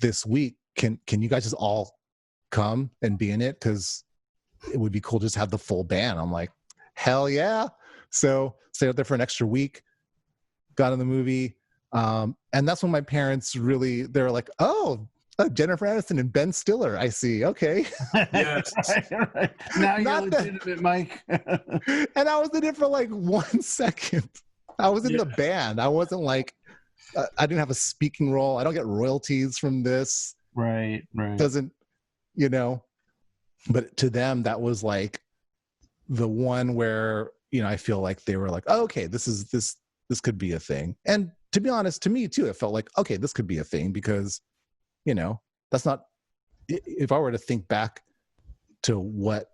this week. Can you guys just all come and be in it? Because it would be cool just to have the full band. I'm like, hell yeah. So stayed out there for an extra week, got in the movie. And that's when my parents they're like, oh, Jennifer Aniston and Ben Stiller. I see. Okay. Yes. Right. Now you're legitimate, Mike. And I was in it for like 1 second. I was in the band. I wasn't like, I didn't have a speaking role. I don't get royalties from this. Right. Doesn't, but to them, that was like the one where, I feel like they were like, oh, okay, this could be a thing. And to be honest, to me too, it felt like, okay, this could be a thing because, that's not, if I were to think back to what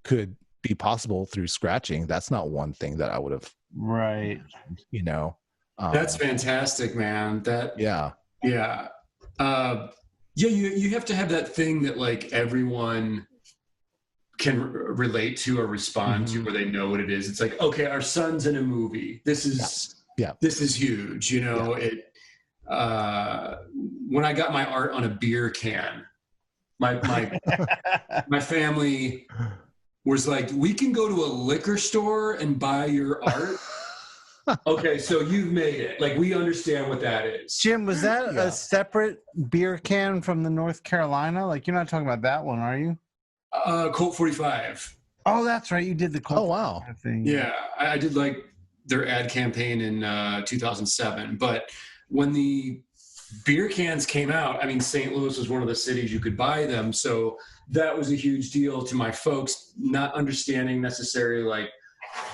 could be possible through scratching, that's not one thing that I would have, right. That's fantastic, man. Yeah. Yeah. You have to have that thing that like everyone can relate to or respond to, where they know what it is. It's like, okay, our son's in a movie. This is huge. It, when I got my art on a beer can, my family was like, we can go to a liquor store and buy your art. Okay, so you've made it. Like, we understand what that is. Jim, was that a separate beer can from the North Carolina? Like, you're not talking about that one, are you? Colt 45. Oh, that's right. You did the Colt 45 thing. Yeah, I did like their ad campaign in 2007. But when the beer cans came out, I mean, St. Louis was one of the cities you could buy them. So that was a huge deal to my folks, not understanding necessarily like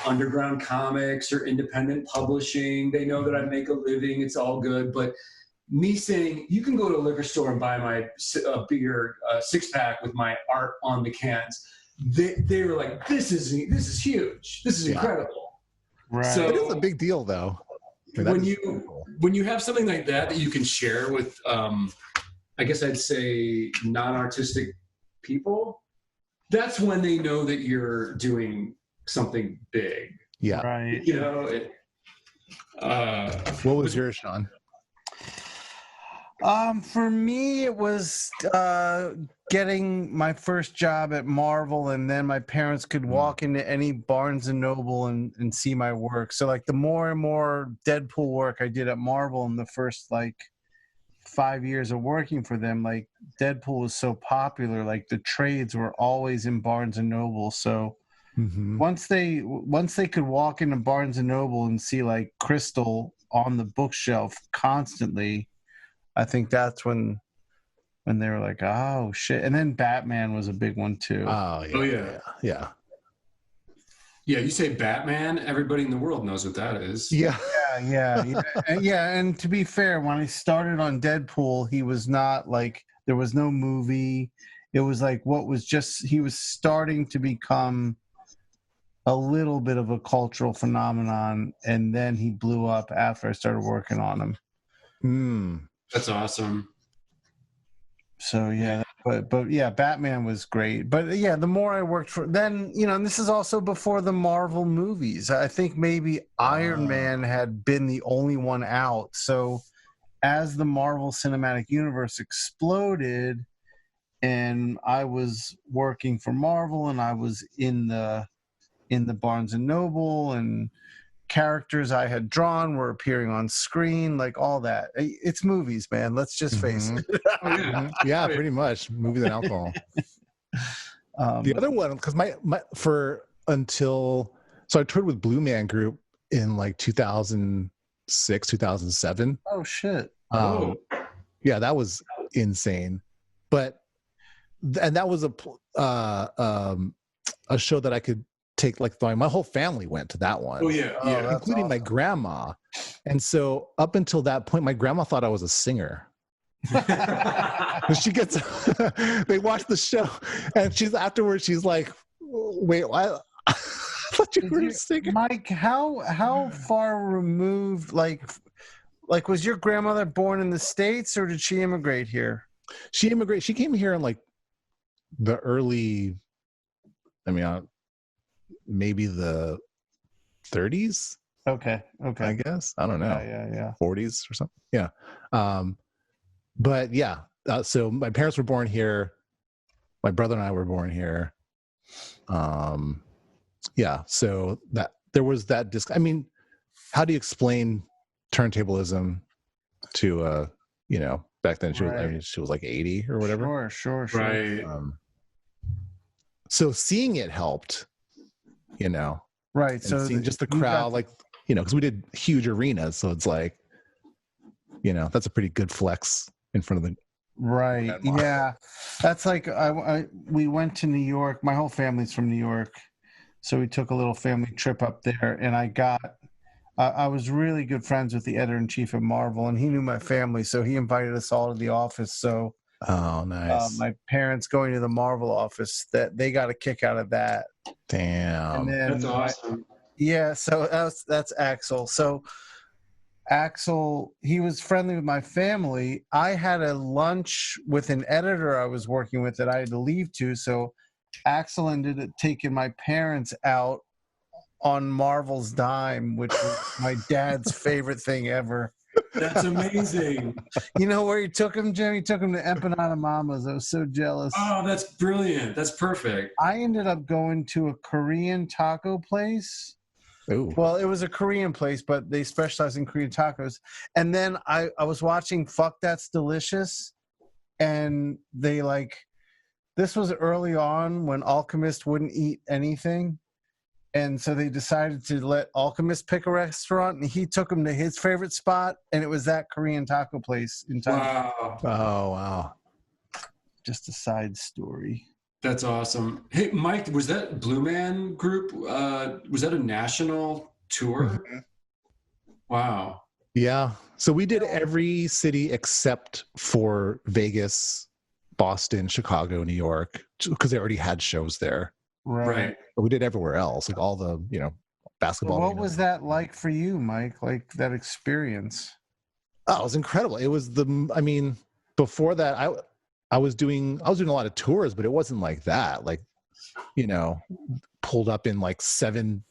underground comics or independent publishing. They know that I make a living. It's all good. But me saying, you can go to a liquor store and buy my beer six-pack with my art on the cans. They were like, this is huge. This is incredible. Right. So It is a big deal, though. When you have something like that you can share with, I guess I'd say non-artistic people, that's when they know that you're doing something big. Yeah. Right. What was yours, Sean? For me, it was getting my first job at Marvel, and then my parents could walk into any Barnes and Noble and see my work. So like the more and more Deadpool work I did at Marvel in the first like 5 years of working for them, like Deadpool was so popular, like the trades were always in Barnes and Noble. So once they could walk into Barnes and Noble and see like Crystal on the bookshelf constantly, I think that's when they were like, oh shit. And then Batman was a big one too. Yeah. You say Batman, everybody in the world knows what that is. Yeah. And to be fair, when I started on Deadpool, he was not like, there was no movie. It was like he was starting to become a little bit of a cultural phenomenon, and then he blew up after I started working on him. That's awesome. So yeah, but yeah, Batman was great. But yeah, the more I worked for, then and this is also before the Marvel movies. I think maybe Iron Man had been the only one out. So as the Marvel Cinematic Universe exploded, and I was working for Marvel, and I was in the Barnes and Noble, and characters I had drawn were appearing on screen, like all that. It's movies, man. Let's just face it. Yeah, pretty much. Movies and alcohol. The other one, because so I toured with Blue Man Group in like 2006, 2007. Oh shit. Yeah, that was insane. And that was a show that I could take, like my whole family went to that one. Including my grandma. And so up until that point, my grandma thought I was a singer. She gets they watch the show, and she's like, wait, I thought you were a singer. Mike, how far removed, like was your grandmother born in the States, or did she immigrate here? She immigrated. She came here in like the early, maybe the 30s. Okay. I guess. I don't know. Yeah. 40s or something. Yeah. But yeah. So my parents were born here. My brother and I were born here. Yeah. So that there was that how do you explain turntablism to back then she was like 80 or whatever. Sure. Right. So seeing it helped. Right. And so seeing just the crowd, because we did huge arenas, so it's like, that's a pretty good flex in front of the. Right. Yeah. That's like we went to New York. My whole family's from New York, so we took a little family trip up there, and I was really good friends with the editor-in-chief of Marvel, and he knew my family, so he invited us all to the office. So Oh, nice. My parents going to the Marvel office, that they got a kick out of that. Damn. And then That's awesome. so that's Axel. So Axel, he was friendly with my family. I had a lunch with an editor I was working with that I had to leave to. So Axel ended up taking my parents out on Marvel's dime, which was my dad's favorite thing ever. That's amazing. You know where he took him, Jim? He took him to Empanada Mama's. I was so jealous. Oh, that's brilliant. That's perfect. I ended up going to a Korean taco place. Ooh. Well, it was a Korean place, but they specialize in Korean tacos. And then I was watching Fuck That's Delicious, and they this was early on when Alchemist wouldn't eat anything. And so they decided to let Alchemist pick a restaurant, and he took him to his favorite spot, and it was that Korean taco place in town. Wow. Oh, wow. Just a side story. That's awesome. Hey, Mike, was that Blue Man Group? Was that a national tour? Mm-hmm. Wow. Yeah. So we did every city except for Vegas, Boston, Chicago, New York, because they already had shows there. Right. But we did everywhere else, like all the, basketball. What was that like for you, Mike? Like that experience? Oh, it was incredible. It was before that, I was doing a lot of tours, but it wasn't like that. Like, pulled up in like 7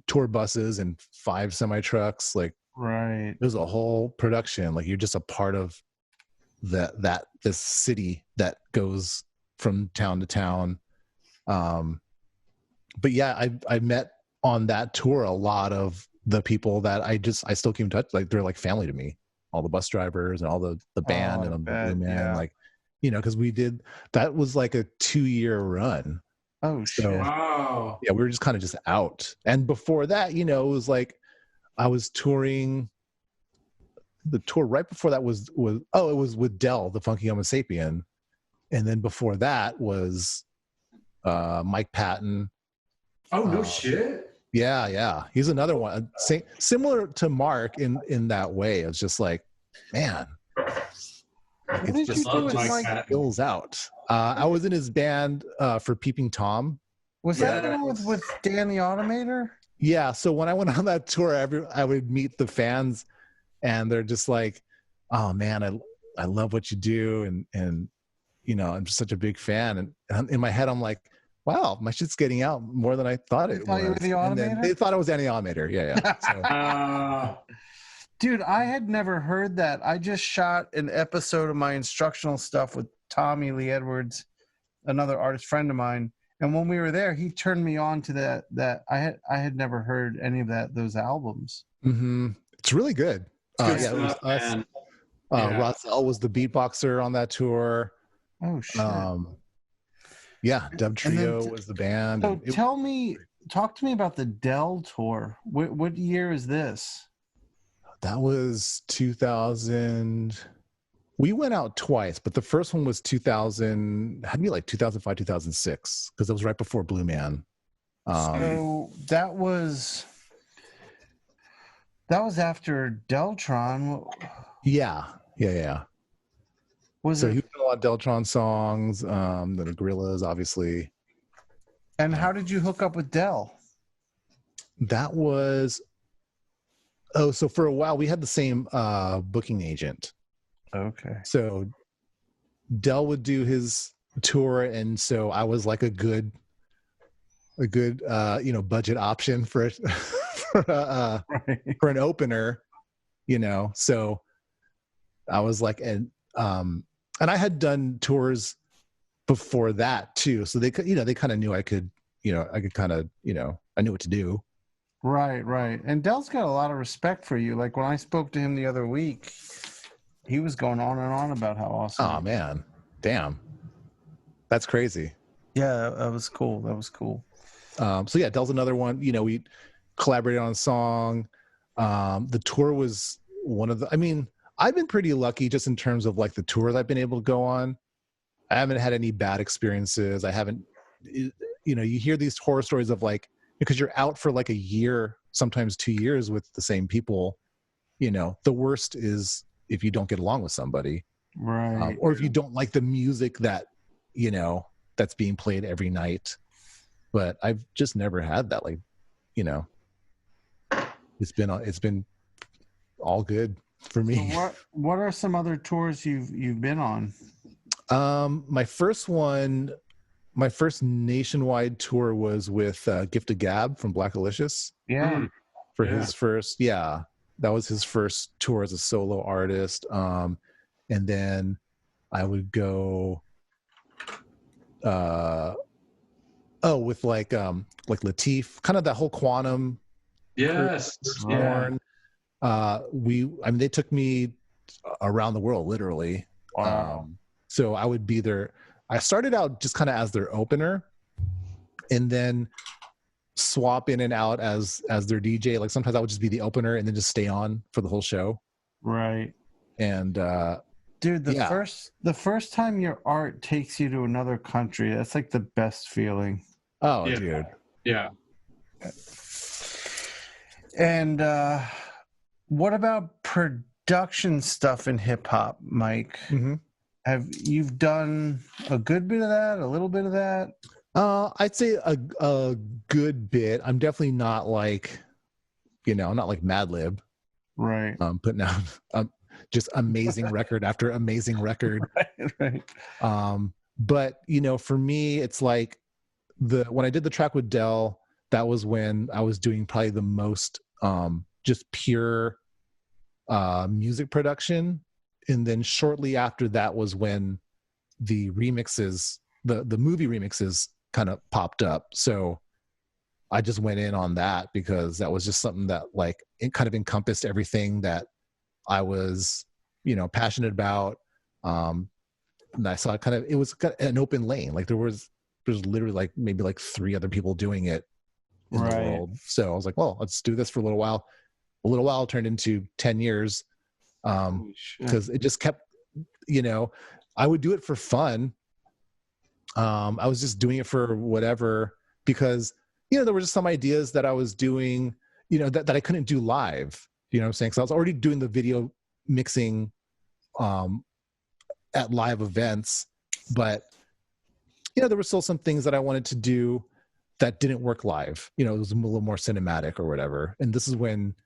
tour buses and 5 semi trucks. Like, right. It was a whole production. Like, you're just a part of this city that goes from town to town. But yeah, I met on that tour a lot of the people that I still keep in touch. Like, they're like family to me. All the bus drivers and all the band and the Blue Man, because that was like a 2-year run. Oh shit! So, wow. Yeah, we were just kind of just out. And before that, it was like I was touring. The tour right before that was it was with Del, the Funky Homo Sapien, and then before that was Mike Patton. Oh no shit. Yeah, he's another one. Similar to Mark in that way. It's just like, man, it's just fills out. I was in his band for Peeping Tom. Was that the one with Dan the Automator? Yeah. So when I went on that tour, I would meet the fans, and they're just like, "Oh man, I love what you do," and I'm just such a big fan. And in my head, I'm like, wow, my shit's getting out more than I thought it was. You were the Automator? They thought it was Danny Automator. Yeah. So. Dude, I had never heard that. I just shot an episode of my instructional stuff with Tommy Lee Edwards, another artist friend of mine. And when we were there, he turned me on to that. I had never heard any of those albums. Mm-hmm. It's really good. It's it was us. Rosell was the beatboxer on that tour. Oh shit. Dub Trio was the band. So talk to me about the Del tour. What year is this? That was 2000. We went out twice, but the first one was 2000. Had to be like 2005, 2006, because it was right before Blue Man. So that was after Deltron. Yeah. Was so it? he did a lot of Deltron songs, the Gorillaz, obviously. And how did you hook up with Del? That was so for a while we had the same booking agent. Okay. So Del would do his tour, and so I was like a good budget option for for an opener, So I was like, and I had done tours before that too, so they could, they kind of knew I could kind of, I knew what to do. Right. And Del's got a lot of respect for you. Like when I spoke to him the other week, he was going on and on about how awesome. Oh man, damn, that's crazy. Yeah, that was cool. So yeah, Del's another one. We collaborated on a song. The tour was one of the. I've been pretty lucky just in terms of like the tours I've been able to go on. I haven't had any bad experiences. I haven't. You hear these horror stories of like, because you're out for like a year, sometimes 2 years with the same people. The worst is if you don't get along with somebody. Right. Or if you don't like the music that, you know, that's being played every night. But I've just never had that, like, you know, it's been all good for me. So what are some other tours you've been on? My first nationwide tour was with Gift of Gab from Black Alicious. Yeah. For his first, that was his first tour as a solo artist. And then I would go with like Latif, kind of that whole Quantum. Yes. Born. They took me around the world, literally. Wow. So I would be there. I started out just kind of as their opener, and then swap in and out as their DJ. Like sometimes I would just be the opener and then just stay on for the whole show. Right. And dude, the first time your art takes you to another country, that's like the best feeling. Oh, Yeah. dude. Yeah. And what about production stuff in hip hop, Mike? Mm-hmm. You've done a good bit of that, a little bit of that? I'd say a good bit. I'm definitely not like, not like Madlib. Right. Putting out just amazing record after amazing record. Right. But for me, it's like when I did the track with Dell, that was when I was doing probably the most just pure music production. And then shortly after that was when the remixes, the movie remixes kind of popped up. So I just went in on that because that was just something that like it kind of encompassed everything that I was, passionate about. And I saw it was an open lane. Like there's literally like maybe like 3 other people doing it in the world. So I was like, well, let's do this for a little while. A little while turned into 10 years. Because it just kept, I would do it for fun. I was just doing it for whatever, because, there were just some ideas that I was doing, that I couldn't do live, you know what I'm saying? Cause I was already doing the video mixing, at live events, but, there were still some things that I wanted to do that didn't work live. It was a little more cinematic or whatever. And this is when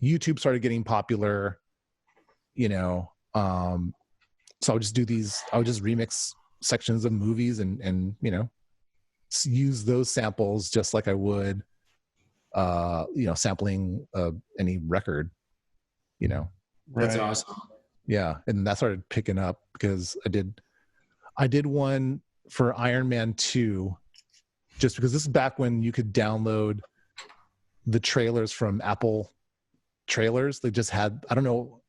YouTube started getting popular, so I would just remix sections of movies and use those samples just like I would, sampling any record, That's awesome. Yeah. And that started picking up because I did one for Iron Man 2, just because this is back when you could download the trailers from Apple Trailers. They just had, I don't know.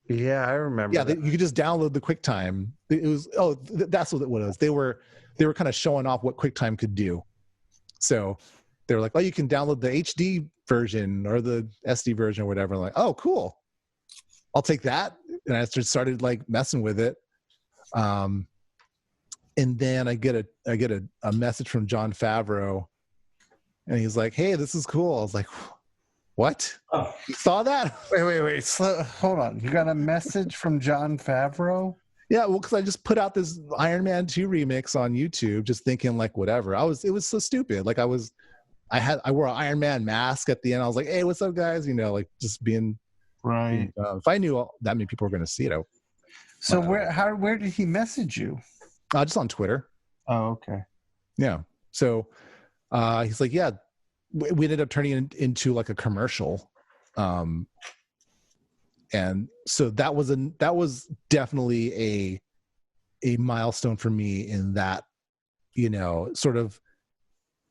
Yeah, I remember. Yeah, you could just download the QuickTime. It was that's what it was. They were kind of showing off what QuickTime could do. So they were like, "Oh, you can download the HD version or the SD version or whatever." I'm like, "Oh, cool. I'll take that." And I just started like messing with it. And then I get a message from Jon Favreau, and he's like, "Hey, this is cool." I was like, "What? Oh. You saw that?" Wait. Hold on. You got a messe from Jon Favreau? Yeah, well, because I just put out this Iron Man 2 remix on YouTube, just thinking like whatever. It was so stupid. Like I wore an Iron Man mask at the end. I was like, "Hey, what's up, guys?" Like just being right. If I knew that many people were going to see it, so where did he message you? Just on Twitter. Oh, okay. Yeah. So he's like, "Yeah." We ended up turning it into like a commercial. And so that was definitely a milestone for me in that, sort of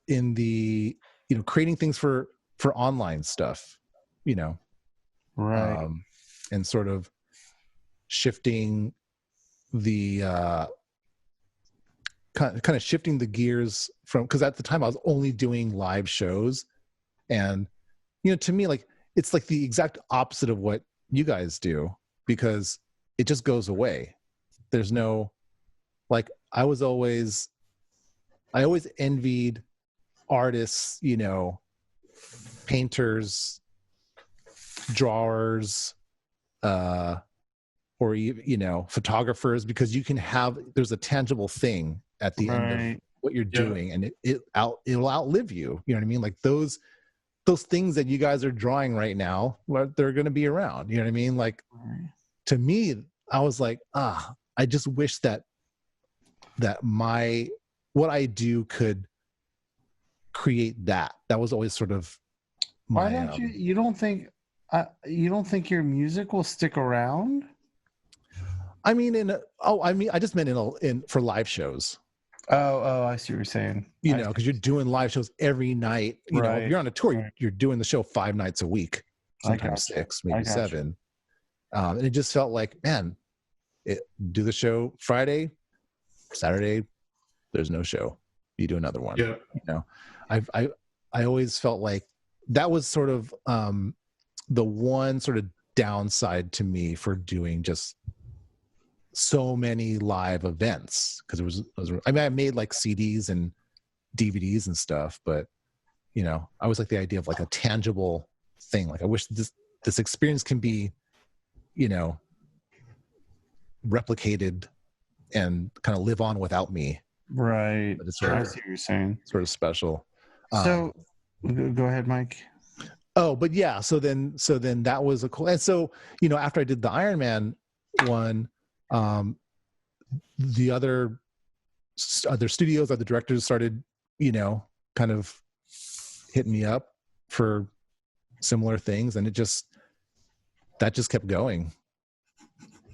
in the, creating things for online stuff, right. And sort of shifting the, kind of shifting the gears from, because at the time I was only doing live shows, and to me, like it's like the exact opposite of what you guys do, because it just goes away. There's no, like I always envied artists, painters, drawers, or photographers, because you can there's a tangible thing at the end of what you're doing, and it'll outlive you. You know what I mean? Like those things that you guys are drawing right now, they're going to be around. You know what I mean? Like to me, I was like, I just wish that what I do could create that. That was always sort of my. Why don't you don't think your music will stick around? I mean, I just meant in for live shows. Oh, I see what you're saying. Because you're doing live shows every night. If you're on a tour, you're doing the show 5 nights a week, sometimes 6, maybe 7. And it just felt like, man, do the show Friday, Saturday, there's no show. You do another one. Yeah. I always felt like that was sort of the one sort of downside to me for doing just so many live events, because I made like CDs and DVDs and stuff, but I always like the idea of like a tangible thing. Like I wish this experience can be replicated and kind of live on without me. Right. But it's I see what you're saying. Sort of special. So go ahead, Mike. Oh, but yeah. So then that was a cool. And so, after I did the Iron Man one, the other studios, other directors started, kind of hitting me up for similar things. And that just kept going.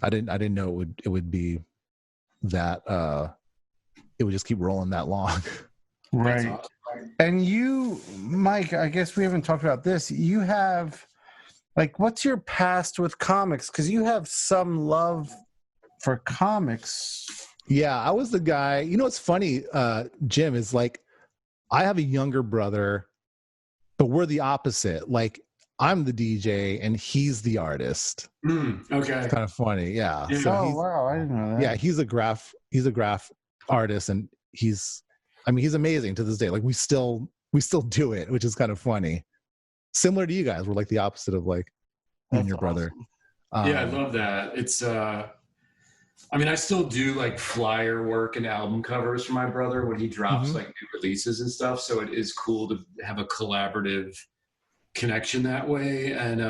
I didn't know it would be that, it would just keep rolling that long. Right. Awesome. And you, Mike, I guess we haven't talked about this. You have, like, what's your past with comics? Because you have some love for comics. Yeah, I was the guy. What's funny, Jim, is like, I have a younger brother, but we're the opposite. Like, I'm the DJ and he's the artist. Okay. It's kind of funny. Yeah. So wow, I didn't know that. Yeah, he's a graph artist, and he's amazing to this day. Like we still do it, which is kind of funny. Similar to you guys, we're like the opposite of like you and your brother. Yeah, I love that. It's I still do like flyer work and album covers for my brother when he drops like new releases and stuff. So it is cool to have a collaborative connection that way. And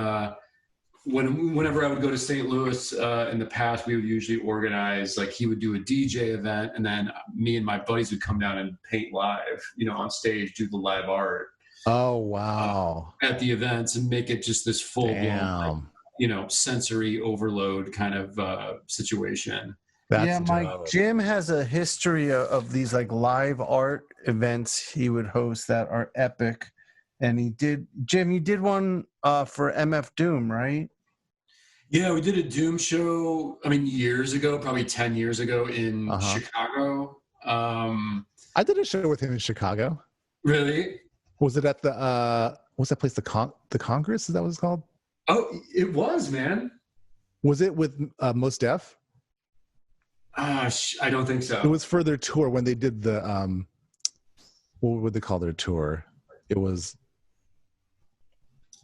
whenever I would go to St. Louis in the past, we would usually organize, like he would do a DJ event, and then me and my buddies would come down and paint live, on stage, do the live art. Oh, wow. At the events, and make it just this full-blown, sensory overload kind of situation. That's Mike, dope. Jim has a history of these like live art events he would host that are epic. And Jim, you did one for MF Doom, right? Yeah, we did a Doom show, years ago, probably 10 years ago in Chicago. I did a show with him in Chicago. Really? Was it at what's that place? The Congress? Is that what it's called? Oh, it was, man. Was it with Mos Def? I don't think so. It was for their tour when they did the, what would they call their tour? It was,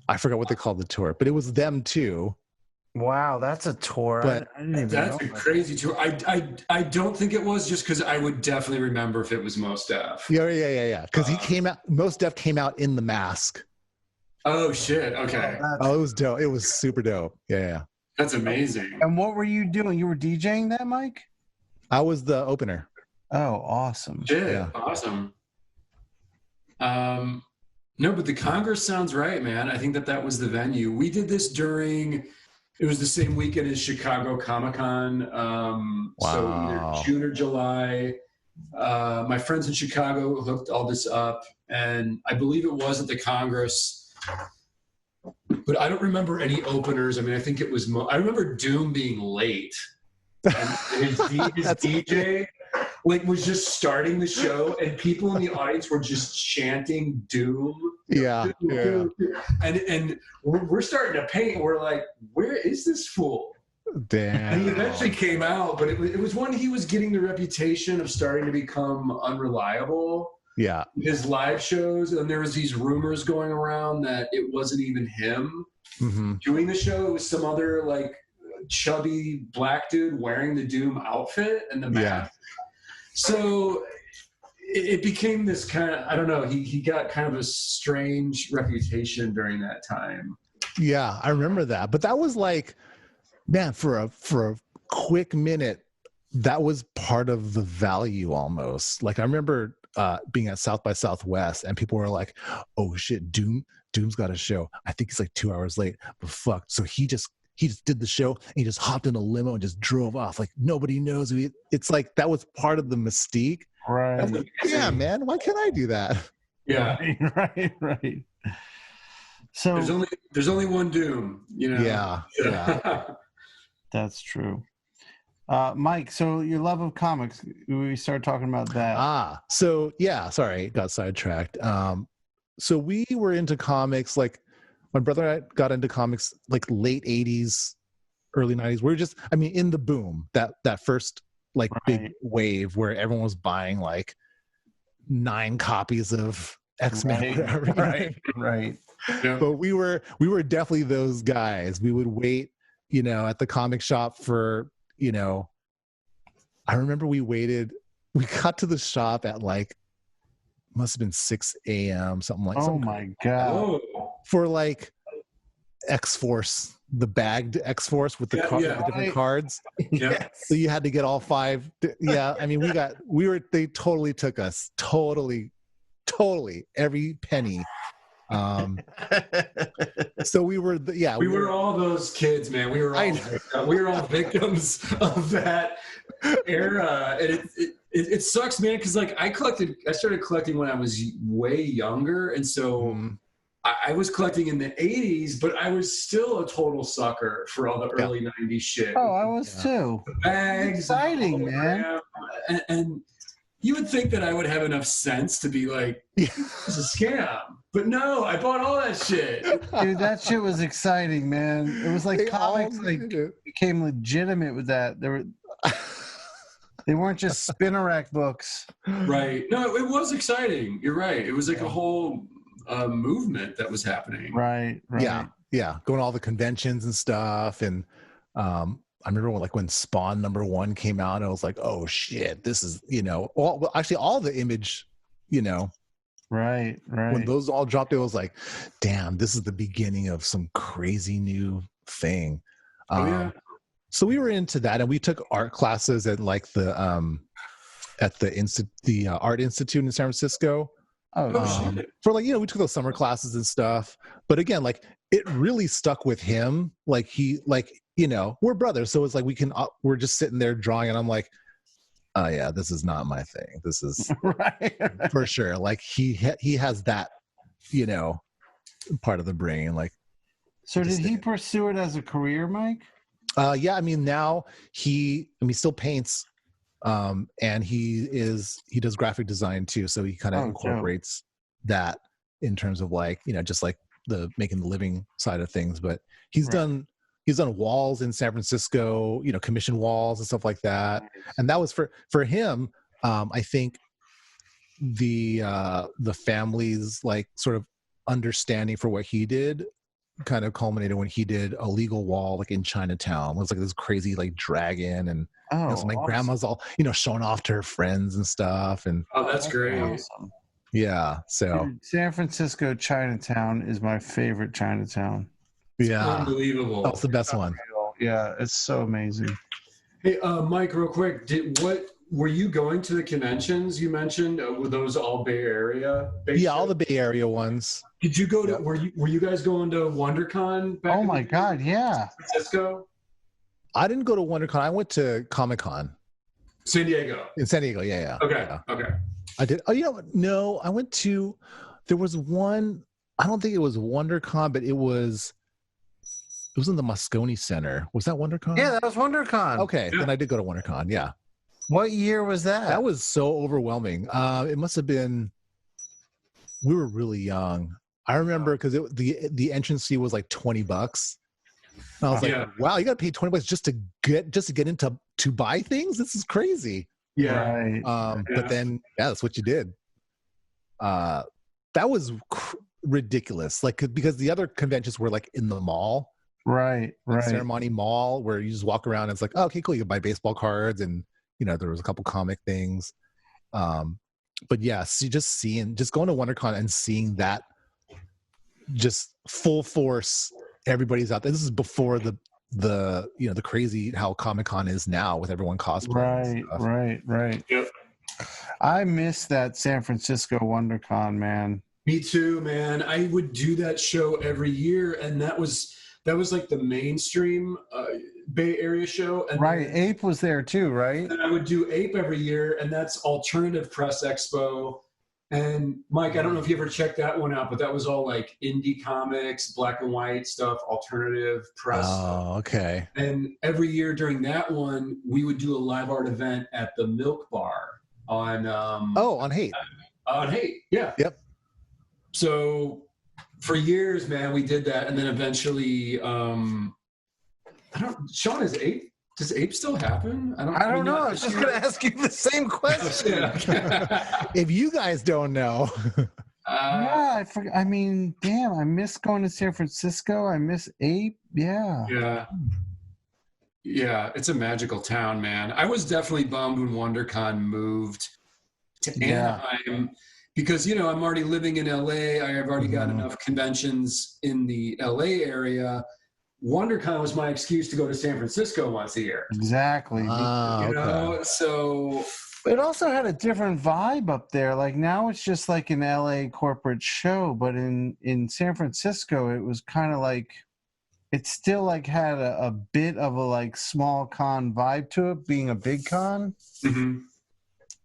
I forgot what they called the tour, but it was them too. Wow, that's a tour. But I didn't even that's know a crazy tour. I don't think it was, just because I would definitely remember if it was Mos Def. Yeah. Because he came out, Mos Def came out in the mask. Oh shit! Okay. Oh, it was dope. It was super dope. Yeah. That's amazing. And what were you doing? You were DJing that, Mike? I was the opener. Oh, awesome. Shit, yeah. Awesome. No, but the Congress sounds right, man. I think that was the venue. We did this it was the same weekend as Chicago Comic-Con. Wow. So either June or July. My friends in Chicago hooked all this up, and I believe it was at the Congress. But I don't remember any openers. I think it was, I remember Doom being late. And his DJ was just starting the show, and people in the audience were just chanting Doom. Yeah. And we're starting to paint. We're like, where is this fool? Damn. And he eventually came out, but it was when he was getting the reputation of starting to become unreliable. Yeah. His live shows, and there was these rumors going around that it wasn't even him doing the show. It was some other chubby black dude wearing the Doom outfit and the mask. So it became this kind of, I don't know, he got kind of a strange reputation during that time. Yeah, I remember that. But that was like, man, for a quick minute, that was part of the value almost. Like I remember being at South by Southwest and people were like, oh shit, Doom's got a show. I think he's like 2 hours late, but fuck. So he just did the show and he just hopped in a limo and just drove off. Like nobody knows who it's like that was part of the mystique. Right. Like, yeah, man. Why can't I do that? Yeah. Right. So there's only one Doom, you know. Yeah. That's true. Mike, so your love of comics, we started talking about that. So yeah, sorry, got sidetracked. So we were into comics, like my brother and I got into comics like late 80s, early 90s. We were just, I mean, in the boom, that first like big wave where everyone was buying like 9 copies of X-Men. Right. Yeah. But we were definitely those guys. We would wait, at the comic shop for, I remember we got to the shop at like, must have been 6 a.m., something like that. Oh my God. For like X-Force, the bagged X-Force with the different cards. Yeah. So you had to get all 5. Yeah. I mean, they totally took us. Totally, every penny. So we were all those kids, man. We were all victims of that era, and it sucks, man. Because like I started collecting when I was way younger, and so I was collecting in the 80s, but I was still a total sucker for all the early 90s shit. Oh, I was too. The bags, exciting, man. And you would think that I would have enough sense to be like, it's a scam. But no, I bought all that shit. Dude, that shit was exciting, man. It was like comics became legitimate with that. They weren't just spinner rack books. Right. No, it was exciting. You're right. It was like a whole movement that was happening. Right. Yeah. Going to all the conventions and stuff. And I remember when Spawn #1 came out, I was like, oh shit, this is, all the Image, Right. When those all dropped, it was like, damn, this is the beginning of some crazy new thing. So we were into that, and we took art classes at like the Art Institute in San Francisco. Shit. For like, we took those summer classes and stuff. But again, like it really stuck with him. Like we're brothers, so it's like we're just sitting there drawing, and I'm like, oh yeah, this is not my thing. This is right. For sure. Like he has that, part of the brain. Like, so did he pursue it as a career, Mike? Yeah. I mean, now he still paints, and he does graphic design too. So he kind of incorporates that in terms of like, just like the making the living side of things. But he's done walls in San Francisco, commission walls and stuff like that. And that was for him. I think the family's like sort of understanding for what he did kind of culminated when he did a legal wall like in Chinatown. It was like this crazy like dragon, and so my grandma's all showing off to her friends and stuff. And that's great. Awesome. Yeah. So San Francisco Chinatown is my favorite Chinatown. Yeah. Unbelievable. That's the best one. Yeah, it's so amazing. Hey, Mike, real quick, were you going to the conventions you mentioned? Were those all Bay Area? All the Bay Area ones. Did you go to? Were you guys going to WonderCon? Oh my God, yeah. San Francisco. I didn't go to WonderCon. I went to Comic-Con. San Diego. In San Diego, yeah. Okay. Yeah. Okay. I did. Oh, no. I went to. There was one. I don't think it was WonderCon, but it was in the Moscone Center. Was that WonderCon? Yeah, that was WonderCon. Okay, then I did go to WonderCon. Yeah. What year was that? That was so overwhelming. It must have been. We were really young. I remember because the entrance fee was like $20. And I was like, wow, you got to pay $20 just to get into to buy things. This is crazy. Yeah. Right. But then that's what you did. That was ridiculous. Like because the other conventions were like in the mall. Right. Ceremony Mall, where you just walk around and it's like, oh, okay, cool. You can buy baseball cards, and there was a couple comic things. But yeah, just going to WonderCon and seeing that just full force, everybody's out there. This is before the crazy how Comic-Con is now with everyone cosplaying. Right. Yep. I miss that San Francisco WonderCon, man. Me too, man. I would do that show every year, and that was like the mainstream Bay Area show. And right, Ape was there too, right? And I would do Ape every year, and that's Alternative Press Expo. And Mike, I don't know if you ever checked that one out, but that was all like indie comics, black and white stuff, alternative press. Oh, okay. And every year during that one, we would do a live art event at the Milk Bar on on Hate. On Hate, yeah. Yep. So for years, man, we did that, and then eventually, Sean, does Ape still happen? I don't know. I was just gonna ask you the same question. If you guys don't know. Yeah, I forgot. I mean, damn, I miss going to San Francisco. I miss Ape. Yeah. It's a magical town, man. I was definitely bummed when WonderCon moved to Anaheim because, I'm already living in LA. I have already got enough conventions in the LA area. WonderCon was my excuse to go to San Francisco once a year. Exactly. So it also had a different vibe up there. Like now it's just like an LA corporate show, but in San Francisco, it was kind of like, it still like had a bit of a like small con vibe to it, being a big con. Mm-hmm.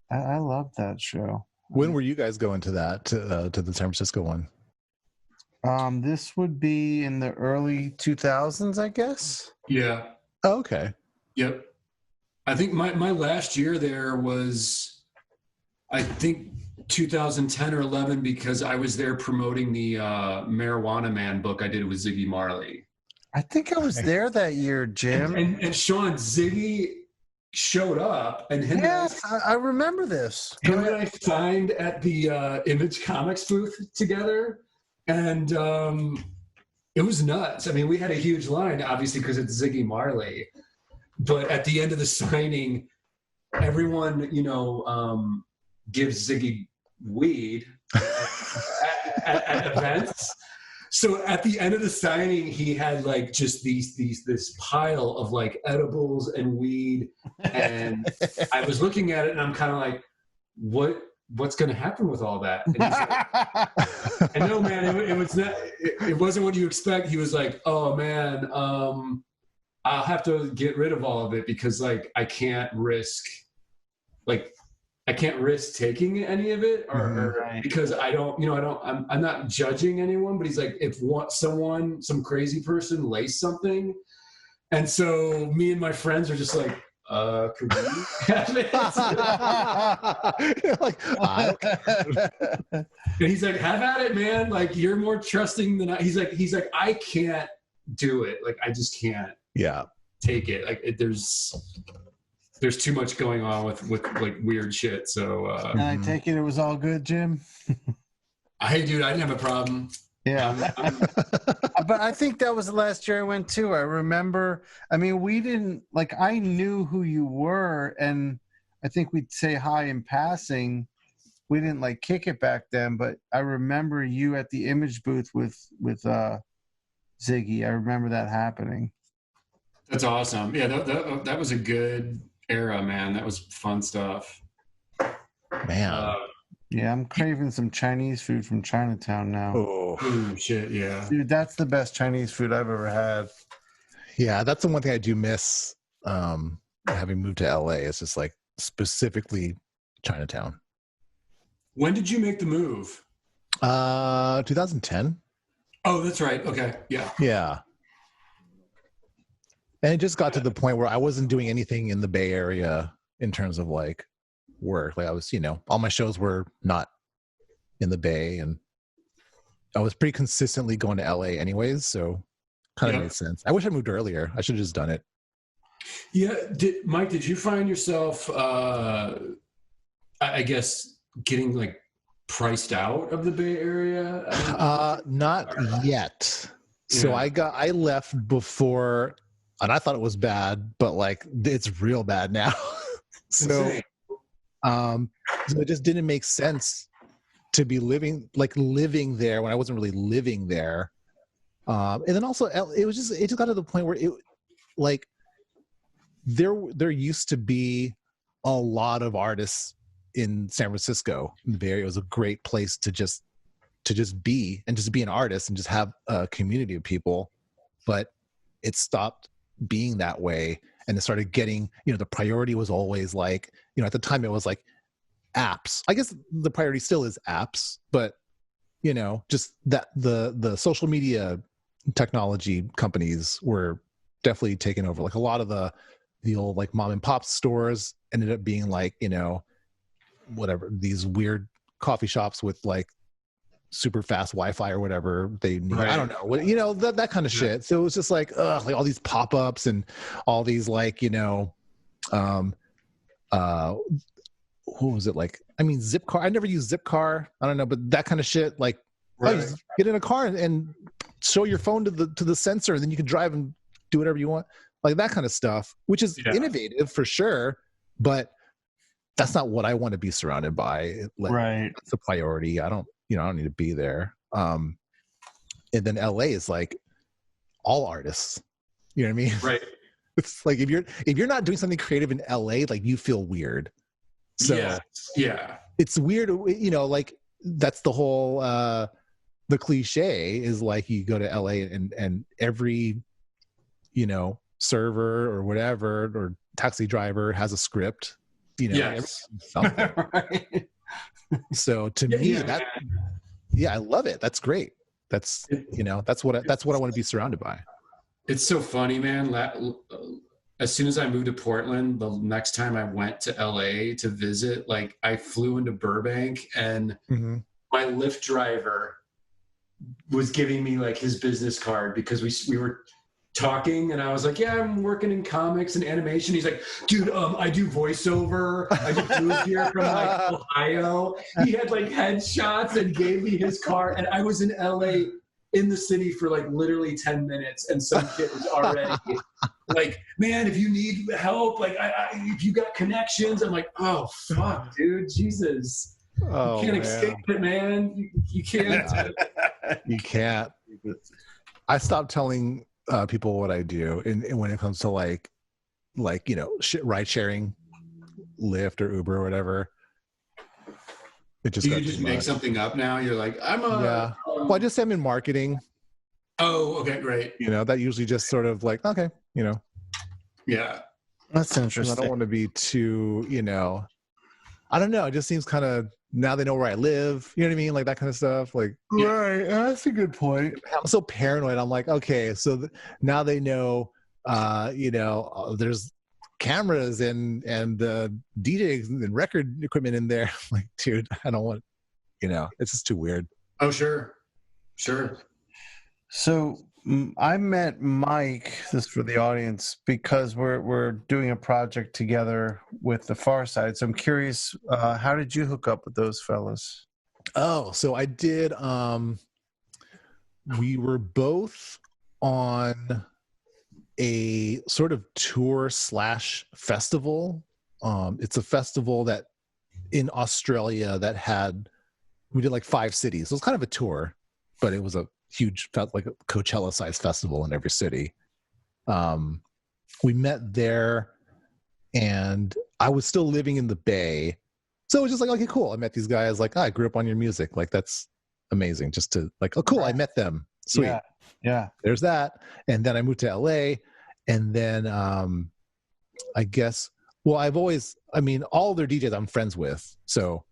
I love that show. When were you guys going to that, to the San Francisco one? This would be in the early 2000s, I guess. Yeah. Oh, okay. Yep. I think my last year there was, I think 2010 or 11, because I was there promoting the Marijuana Man book I did with Ziggy Marley. I think I was there that year, Jim. And Sean, Ziggy showed up, and I remember this. Him and I signed at the Image Comics booth together. And it was nuts. I mean, we had a huge line, obviously, because it's Ziggy Marley. But at the end of the signing, everyone, gives Ziggy weed at events. So at the end of the signing, he had like just this pile of like edibles and weed. And I was looking at it, and I'm kind of like, what's going to happen with all that? And like, and no, man, it wasn't what you expect. He was like, oh man, I'll have to get rid of all of it because like, I can't risk taking any of it or because I'm not judging anyone, but he's like, if some crazy person laced something. And so me and my friends are just like, could we have it? Like, and he's like, have at it, man. Like, you're more trusting than I. He's like, I can't do it. Like, I just can't. Yeah. Take it. Like, there's too much going on with like weird shit. So. And I take it was all good, Jim. Hey, dude, I didn't have a problem. Yeah. But I think that was the last year I went too. I remember, I mean, we didn't, like, I knew who you were, and I think we'd say hi in passing. We didn't, like, kick it back then, but I remember you at the Image booth with Ziggy. I remember that happening. That's awesome. Yeah, that was a good era, man. That was fun stuff. Man. Yeah, I'm craving some Chinese food from Chinatown now. Oh, shit, yeah. Dude, that's the best Chinese food I've ever had. Yeah, that's the one thing I do miss having moved to LA. It's just like specifically Chinatown. When did you make the move? 2010. Oh, that's right. Okay, yeah. Yeah. And it just got to the point where I wasn't doing anything in the Bay Area in terms of like work. Like I was, all my shows were not in the Bay, and I was pretty consistently going to LA anyways, so kind of made sense. I wish I moved earlier. I should have just done it. Yeah. Mike, did you find yourself, I guess, getting like priced out of the Bay Area? Not yet. So Yeah. I left before, and I thought it was bad, but like it's real bad now. So, Insane. so it just didn't make sense to be living there when I wasn't really living there. And then also it just got to the point where it like there used to be a lot of artists in San Francisco in the Bay Area. It was a great place to just be an artist and just have a community of people, but it stopped being that way. And it started getting, the priority was always like, at the time it was like apps. I guess the priority still is apps, but just that the social media technology companies were definitely taking over. Like a lot of the old like mom and pop stores ended up being like, whatever, these weird coffee shops with like super fast Wi-Fi or whatever they need. Right. I don't know, that kind of shit. So it was just like, like all these pop-ups and all these like, what was it like? I mean, Zipcar. I never used Zipcar. I don't know, but that kind of shit. Like, Right. you just get in a car and show your phone to the sensor, and then you can drive and do whatever you want. Like that kind of stuff, which is innovative for sure, but that's not what I want to be surrounded by. Like, Right. That's a priority. I don't need to be there. And then LA is like all artists. You know what I mean? Right. It's like if you're not doing something creative in LA, like you feel weird. So yeah. it's weird, like that's the whole the cliche is like you go to LA and every server or whatever or taxi driver has a script, Yes. something. Right. So to me I love it. That's great. That's that's what I want to be surrounded by. It's so funny, man. As soon as I moved to Portland, the next time I went to LA to visit, like I flew into Burbank and my Lyft driver was giving me like his business card because we were talking and I was like, yeah, I'm working in comics and animation. He's like, dude, I do voiceover. I just moved here from like Ohio. He had like headshots and gave me his card. And I was in LA in the city for like literally 10 minutes. And some kid was already like, man, if you need help, like if you got connections, I'm like, oh fuck, dude, Jesus. Oh, you can't escape it, man. You can't. You can't. I stopped telling people what I do, and when it comes to like ride sharing, Lyft or Uber or whatever, it just do you just make something up now? You're like, well, I just say I'm in marketing. Oh, okay, great. That usually just sort of like, okay, Yeah, That's interesting. I don't want to be too, I don't know. It just seems kind of, now they know where I live. You know what I mean? Like that kind of stuff. Like, Right. That's a good point. I'm so paranoid. I'm like, okay, so now they know, there's cameras and DJs and record equipment in there. I'm like, dude, I don't want, it's just too weird. Oh, sure. So I met Mike, this is for the audience, because we're doing a project together with the Far Side. So I'm curious, how did you hook up with those fellas? Oh, so I did. We were both on a sort of tour / festival. It's a festival that in Australia we did like 5 cities. So it was kind of a tour, but it was felt like a Coachella sized festival in every city. We met there and I was still living in the Bay. So it was just like, okay, cool. I met these guys. Like, I grew up on your music. Like, that's amazing. Just to like, oh, cool. I met them. Sweet. Yeah. There's that. And then I moved to LA. And then I guess, well, all their DJs I'm friends with. So,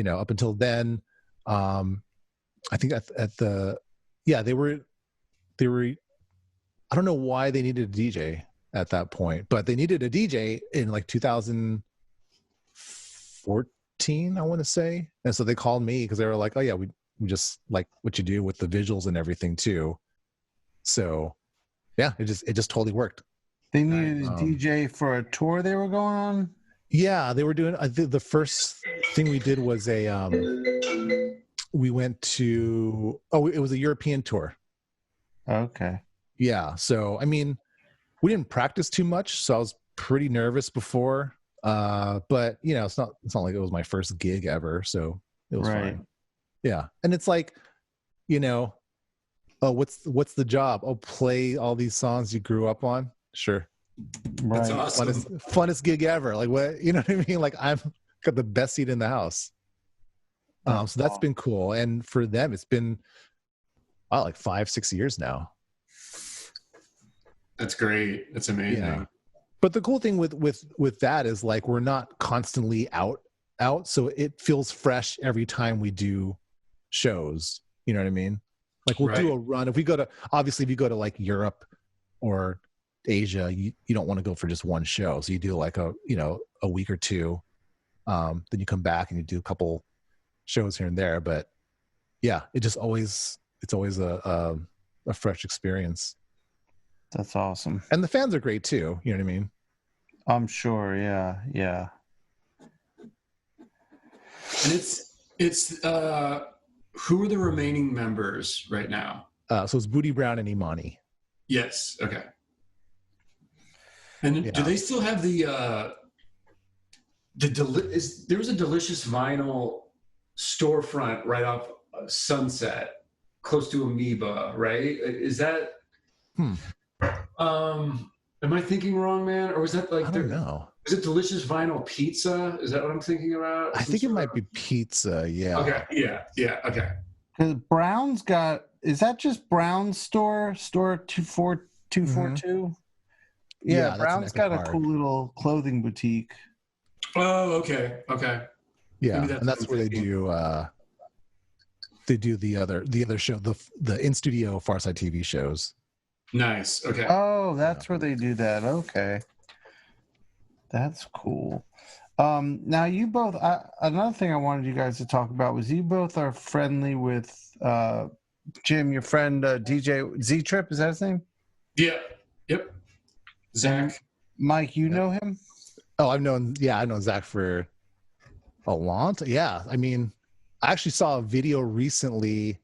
up until then, I think they were, I don't know why they needed a DJ at that point, but they needed a DJ in like 2014, I want to say. And so they called me because they were like, oh yeah, we just like what you do with the visuals and everything too. So yeah, it just totally worked. They needed a DJ for a tour they were going on? Yeah, they were doing, I think the first thing we did was we went to, it was a European tour. Okay. Yeah. So, I mean, we didn't practice too much, so I was pretty nervous before. But you know, it's not like it was my first gig ever, so it was Right. fine. Yeah. And it's like, you know, oh, what's the job? Oh, play all these songs you grew up on. Sure. That's Right. awesome. Funnest gig ever. Like, what, you know what I mean? Like, I've got the best seat in the house. So that's been cool. And for them, it's been like 5-6 years now. That's great. That's amazing. Yeah. But the cool thing with that is like we're not constantly out, so it feels fresh every time we do shows. You know what I mean? Like we'll do a run. If we go to like Europe or Asia, you don't want to go for just one show. So you do like a week or two. Then you come back and you do a couple shows here and there. But yeah, it's always a fresh experience. That's awesome. And the fans are great too. You know what I mean? I'm sure. Yeah. Yeah. And it's who are the remaining members right now? So it's Booty Brown and Imani. Yes. Okay. And do they still have there was a Delicious Vinyl storefront right off Sunset, close to Amoeba, right? Is that? Am I thinking wrong, man? Or was that like? I don't know. Is it Delicious Vinyl Pizza? Is that what I'm thinking about? I think it might be pizza. Yeah. Okay. Yeah. Okay. Because Brown's got, is that just Brown's store 24242? Yeah, Brown's got a cool little clothing boutique. Oh, okay. Yeah, and that's where they do the other show, the in studio Farside TV shows. Nice. Okay. Oh, that's where they do that. Okay, that's cool. Now you both. Another thing I wanted you guys to talk about was you both are friendly with Jim, your friend DJ Z Trip. Is that his name? Yeah. Yep. Zach. Mike, you know him? Oh, I've known Zach for a long time. Yeah, I mean, I actually saw a video recently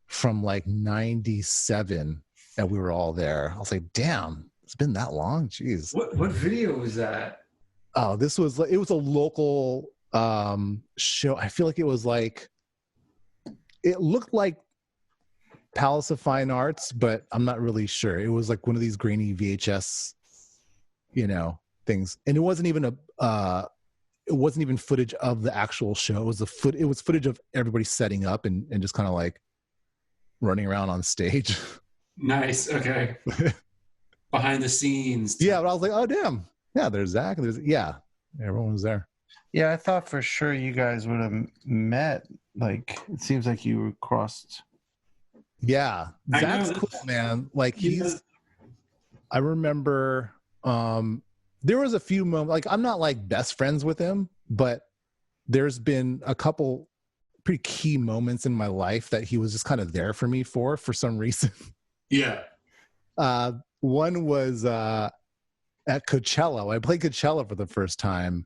from like '97 that we were all there. I was like, damn, it's been that long. Jeez. What video was that? Oh, it was a local show. I feel like it looked like Palace of Fine Arts, but I'm not really sure. It was like one of these grainy VHS, things. And it wasn't even footage of the actual show. It was footage of everybody setting up and just kind of like running around on stage. Nice. Okay. Behind the scenes. Yeah, but I was like, oh damn. Yeah, there's Zach. Everyone was there. Yeah, I thought for sure you guys would have met. Like, it seems like you were crossed. Yeah, Zach's cool, man. Like I remember there was a few moments, like I'm not like best friends with him, but there's been a couple pretty key moments in my life that he was just kind of there for me for some reason. Yeah. One was at Coachella. I played Coachella for the first time.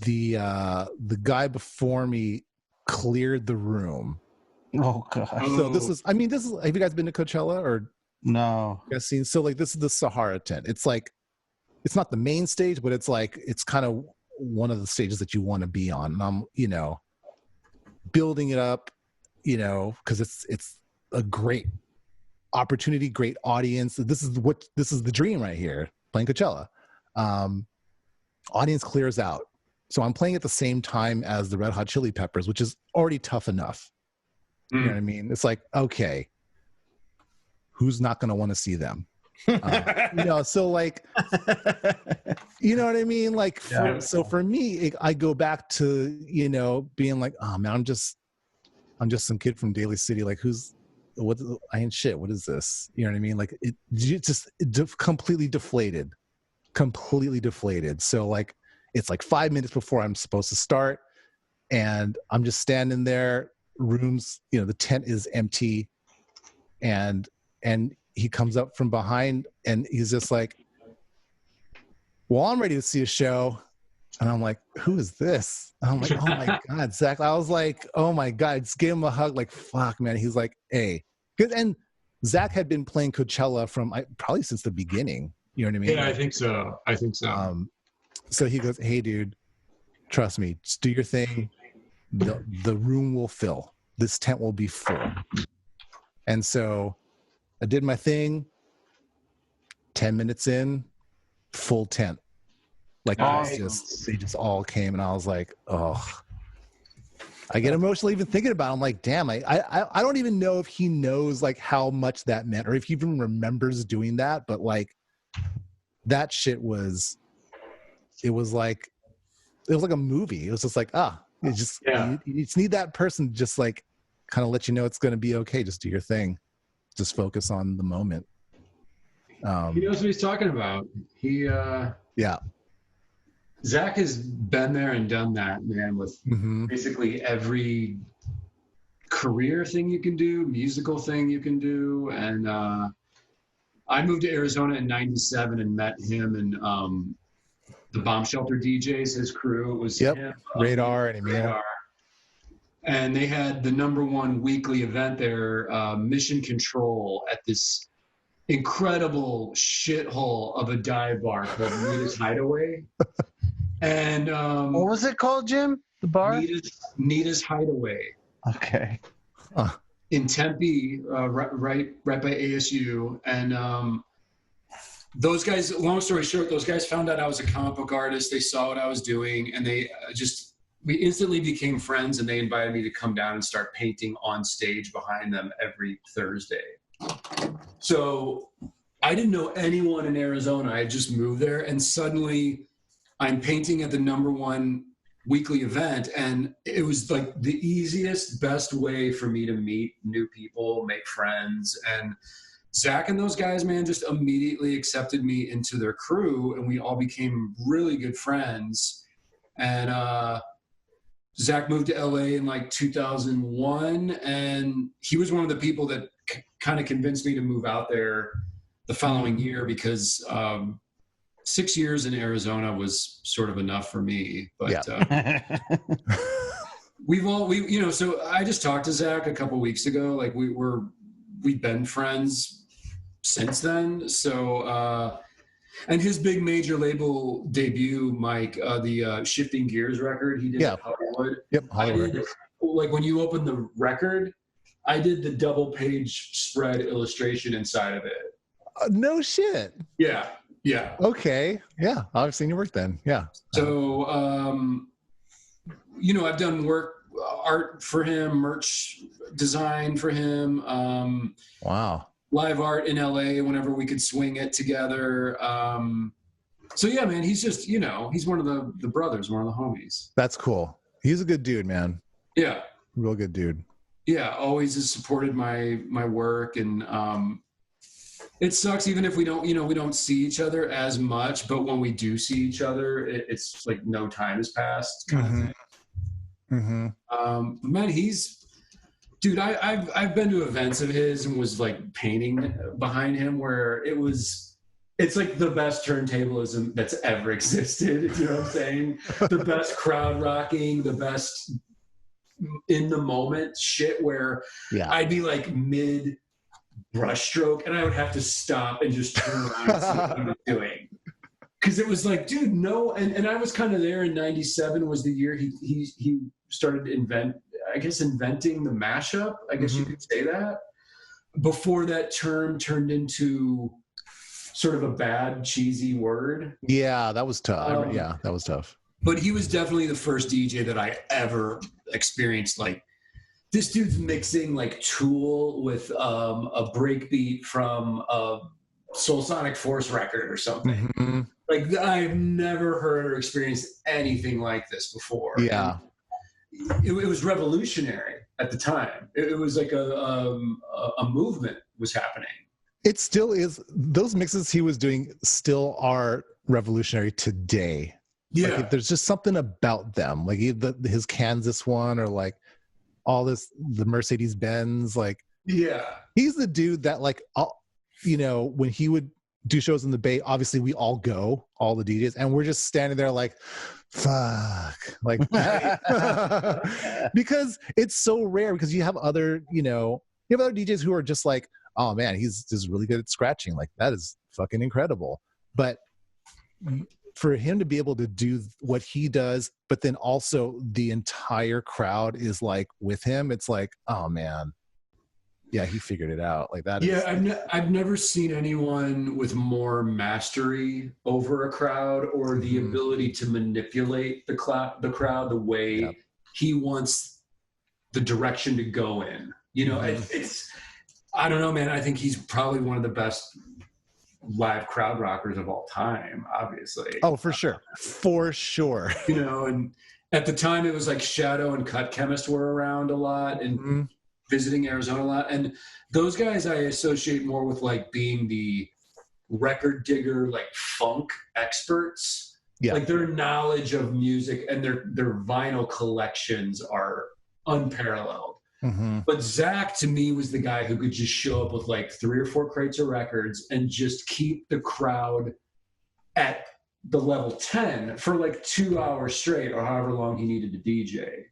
The guy before me cleared the room. Oh god. So this is have you guys been to Coachella or no? You guys seen? So like this is the Sahara tent. It's like it's not the main stage, but it's like it's kind of one of the stages that you want to be on. And I'm, building it up, because it's a great opportunity, great audience. This is the dream right here, playing Coachella. Audience clears out. So I'm playing at the same time as the Red Hot Chili Peppers, which is already tough enough. You know what I mean? It's like, okay, who's not going to want to see them? So like, you know what I mean? Like, so for me, I go back to, being like, oh man, I'm just some kid from Daly City. Like I ain't shit. What is this? You know what I mean? Like completely deflated. So like, it's like 5 minutes before I'm supposed to start and I'm just standing there, rooms, the tent is empty and he comes up from behind and he's just like, well, I'm ready to see a show. And I'm like, who is this? And I'm like, oh my God, Zach. I was like, oh my God, just give him a hug. Like, fuck, man. He's like, hey. And Zach had been playing Coachella from probably since the beginning. You know what I mean? Yeah, I think so. So he goes, hey, dude, trust me. Just do your thing. The room will fill. This tent will be full. And so I did my thing. 10 minutes in, full tent. Like they just all came, and I was like, oh. I get emotional even thinking about it. I'm like, damn, I don't even know if he knows like how much that meant, or if he even remembers doing that. But like, that shit was like a movie. It was just like, you just need that person to just like kind of let you know it's going to be okay. Just do your thing. Just focus on the moment. He knows what he's talking about. Zach has been there and done that, man, with basically every career thing you can do, musical thing you can do. And I moved to Arizona in '97 and met him and the Bomb Shelter DJs, his crew. It was him, Radar and Emil. Radar. And they had the #1 weekly event there, Mission Control, at this incredible shithole of a dive bar called Nita's Hideaway. And what was it called, Jim? The bar? Nita's Hideaway. Okay. In Tempe, right by ASU. And those guys, long story short, those guys found out I was a comic book artist. They saw what I was doing, and they we instantly became friends, and they invited me to come down and start painting on stage behind them every Thursday. So I didn't know anyone in Arizona. I had just moved there, and suddenly I'm painting at the #1 weekly event, and it was like the easiest, best way for me to meet new people, make friends. And Zach and those guys, man, just immediately accepted me into their crew, and we all became really good friends. And Zach moved to LA in like 2001, and he was one of the people that kind of convinced me to move out there the following year, because 6 years in Arizona was sort of enough for me. But so I just talked to Zach a couple weeks ago. Like we've been friends since then. So and his big major label debut, Mike, the Shifting Gears record he did at Hollywood. Yep, Hollywood. Like when you open the record, I did the double page spread illustration inside of it. No shit. Yeah. Okay. Yeah, I've seen your work then. Yeah. So, I've done art for him, merch design for him. Wow. Live art in LA whenever we could swing it together. So yeah, man, he's just, he's one of the brothers, one of the homies. That's cool. He's a good dude, man. Yeah. Real good dude. Yeah. Always has supported my work. And, it sucks even if we don't see each other as much, but when we do see each other, it's like no time has passed kind of thing. Mm-hmm. Man, dude, I've been to events of his and was like painting behind him where it's like the best turntablism that's ever existed. You know what I'm saying? The best crowd rocking, the best in the moment shit where I'd be like mid brushstroke and I would have to stop and just turn around and see what he was doing. Cause it was like, dude, no. And I was kind of there in '97 was the year he started inventing the mashup. I guess you could say that. Before that term turned into sort of a bad, cheesy word. Yeah, that was tough. That was tough. But he was definitely the first DJ that I ever experienced. Like, this dude's mixing like Tool with a breakbeat from a Soul Sonic Force record or something. Mm-hmm. Like, I've never heard or experienced anything like this before. Yeah. It was revolutionary at the time. It was like a movement was happening. It still is. Those mixes he was doing still are revolutionary today. Yeah. Like, there's just something about them. Like his Kansas one, or like the Mercedes Benz. Like, yeah, he's the dude that, like, when he would do shows in the Bay, obviously we all go, all the DJs, and we're just standing there like, fuck, like, because it's so rare, because you have other, you have other DJs who are just like, oh man, he's just really good at scratching. Like, that is fucking incredible. But for him to be able to do what he does, but then also the entire crowd is like with him, it's like, oh man, yeah, he figured it out. Like that. Yeah, I've never seen anyone with more mastery over a crowd, or the ability to manipulate the crowd the way he wants the direction to go in. It's I don't know, man. I think he's probably one of the best live crowd rockers of all time, obviously. Oh, for sure. And at the time it was like Shadow and Cut Chemist were around a lot, and visiting Arizona a lot. And those guys I associate more with like being the record digger, like funk experts. Yeah. Like their knowledge of music and their vinyl collections are unparalleled. But Zach, to me, was the guy who could just show up with like 3 or 4 crates of records and just keep the crowd at the level 10 for like 2 hours straight, or however long he needed to DJ.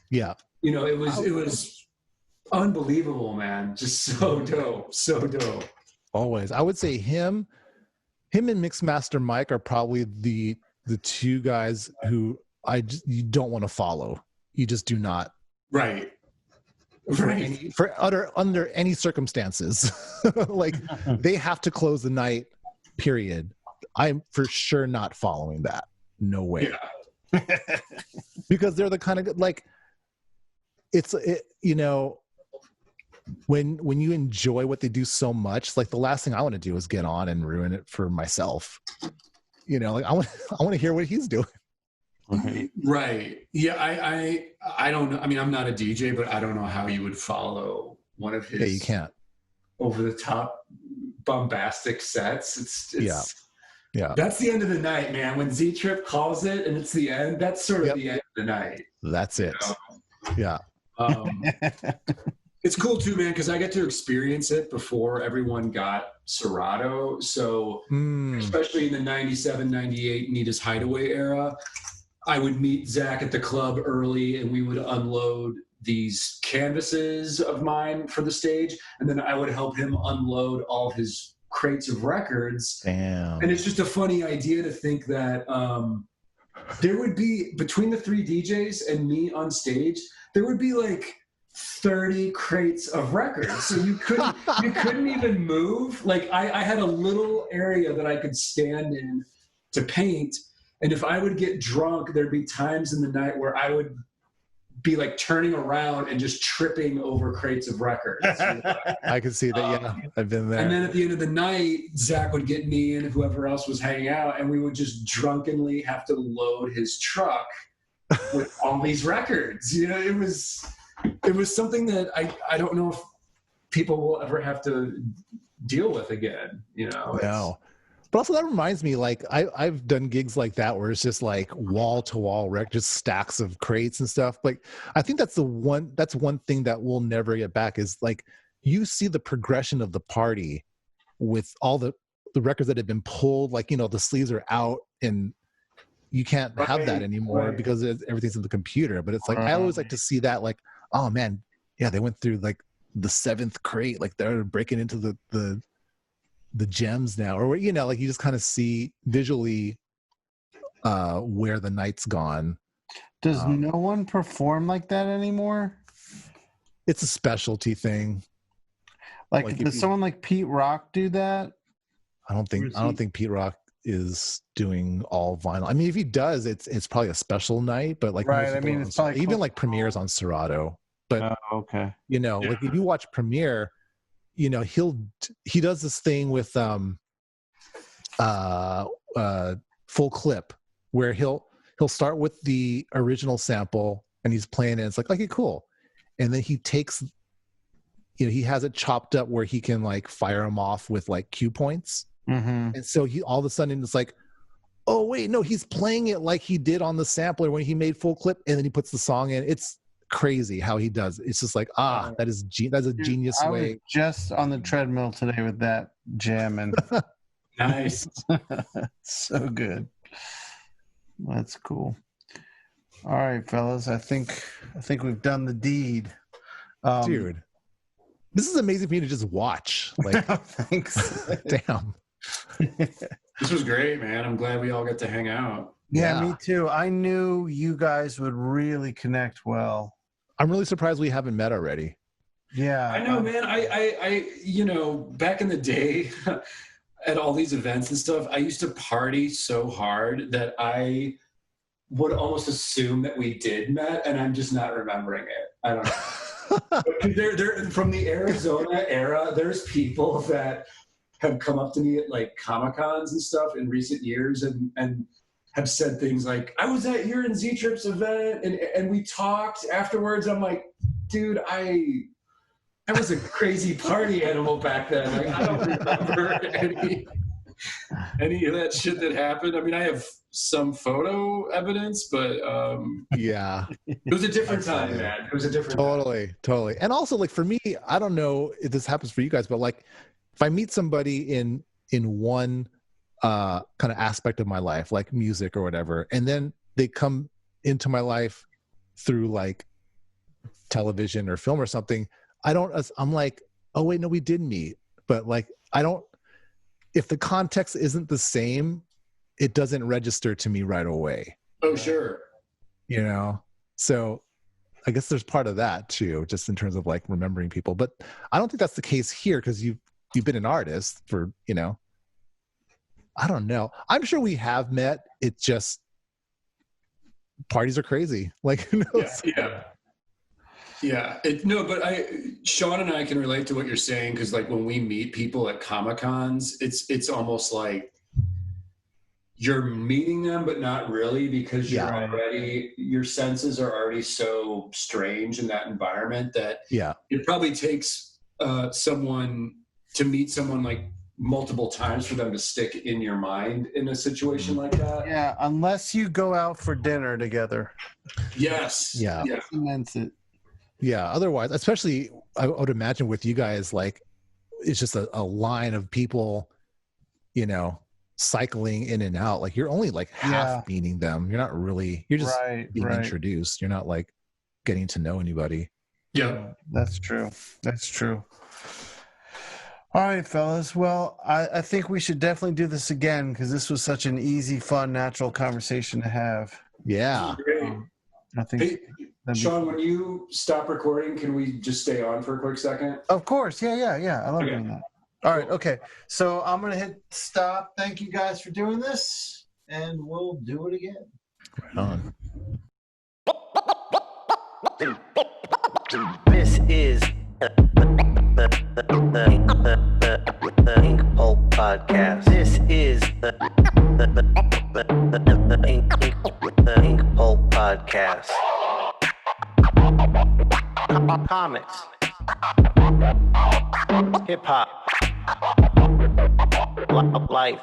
Yeah. It was unbelievable, man. Just so dope. Always. I would say him and Mixmaster Mike are probably the 2 guys who you don't want to follow. You just do not. Right. Under any circumstances. Like, they have to close the night, period. I'm for sure not following that. No way. Yeah. Because they're the kind of, like, when you enjoy what they do so much, like, the last thing I want to do is get on and ruin it for myself. Like, I want to hear what he's doing. Right. Yeah. I don't know. I mean, I'm not a DJ, but I don't know how you would follow one of his. Yeah, you can't. Over the top bombastic sets. It's yeah. That's the end of the night, man. When Z Trip calls it and it's the end, that's sort of the end of the night. That's it. Yeah. It's cool too, man, because I get to experience it before everyone got Serato. So especially in the 97, 98 Nita's Hideaway era, I would meet Zach at the club early, and we would unload these canvases of mine for the stage, and then I would help him unload all of his crates of records. Damn. And it's just a funny idea to think that there would be, between the 3 DJs and me on stage, there would be like 30 crates of records. So you couldn't even move. Like I had a little area that I could stand in to paint. And if I would get drunk, there'd be times in the night where I would be like turning around and just tripping over crates of records. I can see that. Yeah, I've been there. And then at the end of the night, Zach would get me and whoever else was hanging out, and we would just drunkenly have to load his truck with all these records. It was something that I don't know if people will ever have to deal with again. No. But also that reminds me, like I've done gigs like that where it's just like wall to wall records, just stacks of crates and stuff. Like I think that's one thing that we'll never get back is like you see the progression of the party with all the records that have been pulled, like the sleeves are out and you can't have that anymore because everything's in the computer. But it's like I always like to see that, like, oh man, yeah, they went through like the 7th crate, like they're breaking into the gems now, or like you just kind of see visually where the night's gone. Does no one perform like that anymore? It's a specialty thing. Like does someone like Pete Rock do that? I don't think Pete Rock is doing all vinyl. I mean, if he does, it's probably a special night, but like right. I mean, it's probably even like premieres on Serato. But okay, like if you watch Premiere, he does this thing with full clip where he'll start with the original sample and he's playing it. It's like, okay, cool. And then he takes, he has it chopped up where he can like fire them off with like cue points. Mm-hmm. And so he all of a sudden it's like, oh wait, no, he's playing it like he did on the sampler when he made full clip, and then he puts the song in. It's crazy how he does. It's just like, that's a genius way. I was just on the treadmill today with that jam, and Nice. So good. That's cool. All right, fellas. I think we've done the deed. Dude, this is amazing for you to just watch. Like, thanks. damn. This was great, man. I'm glad we all got to hang out. Yeah, Yeah. me too. I knew you guys would really connect well. I'm really surprised we haven't met already. Yeah. I know, man. I back in the day at all these events and stuff, I used to party so hard that I would almost assume that we did met, and I'm just not remembering it. I don't know. They're from the Arizona era. There's people that have come up to me at like Comic-Cons and stuff in recent years and have said things like, I was at your and Z-Trip's event and we talked afterwards. I'm like, dude, I was a crazy party animal back then. Like, I don't remember any of that shit that happened. I mean, I have some photo evidence, but Yeah. it was a different time, man. It was a different time. Totally. And also, like, for me, I don't know if this happens for you guys, but like, if I meet somebody in one kind of aspect of my life, like music or whatever, and then they come into my life through like television or film or something, I'm like, oh wait, no, we did meet. But like, if the context isn't the same, it doesn't register to me right away. Oh, sure. You know? So I guess there's part of that too, just in terms of like remembering people. But I don't think that's the case here, because you've been an artist for, I don't know. I'm sure we have met. It's just parties are crazy. Like, who knows? Yeah. But Sean and I can relate to what you're saying, because like when we meet people at Comic-Cons, it's almost like you're meeting them, but not really, because your senses are already so strange in that environment that it probably takes someone to meet someone like multiple times for them to stick in your mind in a situation like that. Yeah, unless you go out for dinner together. Yes. Yeah. Cements it. Yeah. Otherwise, especially I would imagine with you guys, like it's just a line of people, cycling in and out. Like you're only like half meeting them. You're not really, you're just being introduced. You're not like getting to know anybody. Yeah. That's true. All right, fellas. Well, I think we should definitely do this again, because this was such an easy, fun, natural conversation to have. Yeah. I think. Hey, Sean, when you stop recording, can we just stay on for a quick second? Of course. Yeah. I love doing that. All right. Okay. So I'm going to hit stop. Thank you guys for doing this, and we'll do it again. Right on. This is the Inkpulp Podcast. This is the Inkpulp Podcast. Comics, hip hop, life.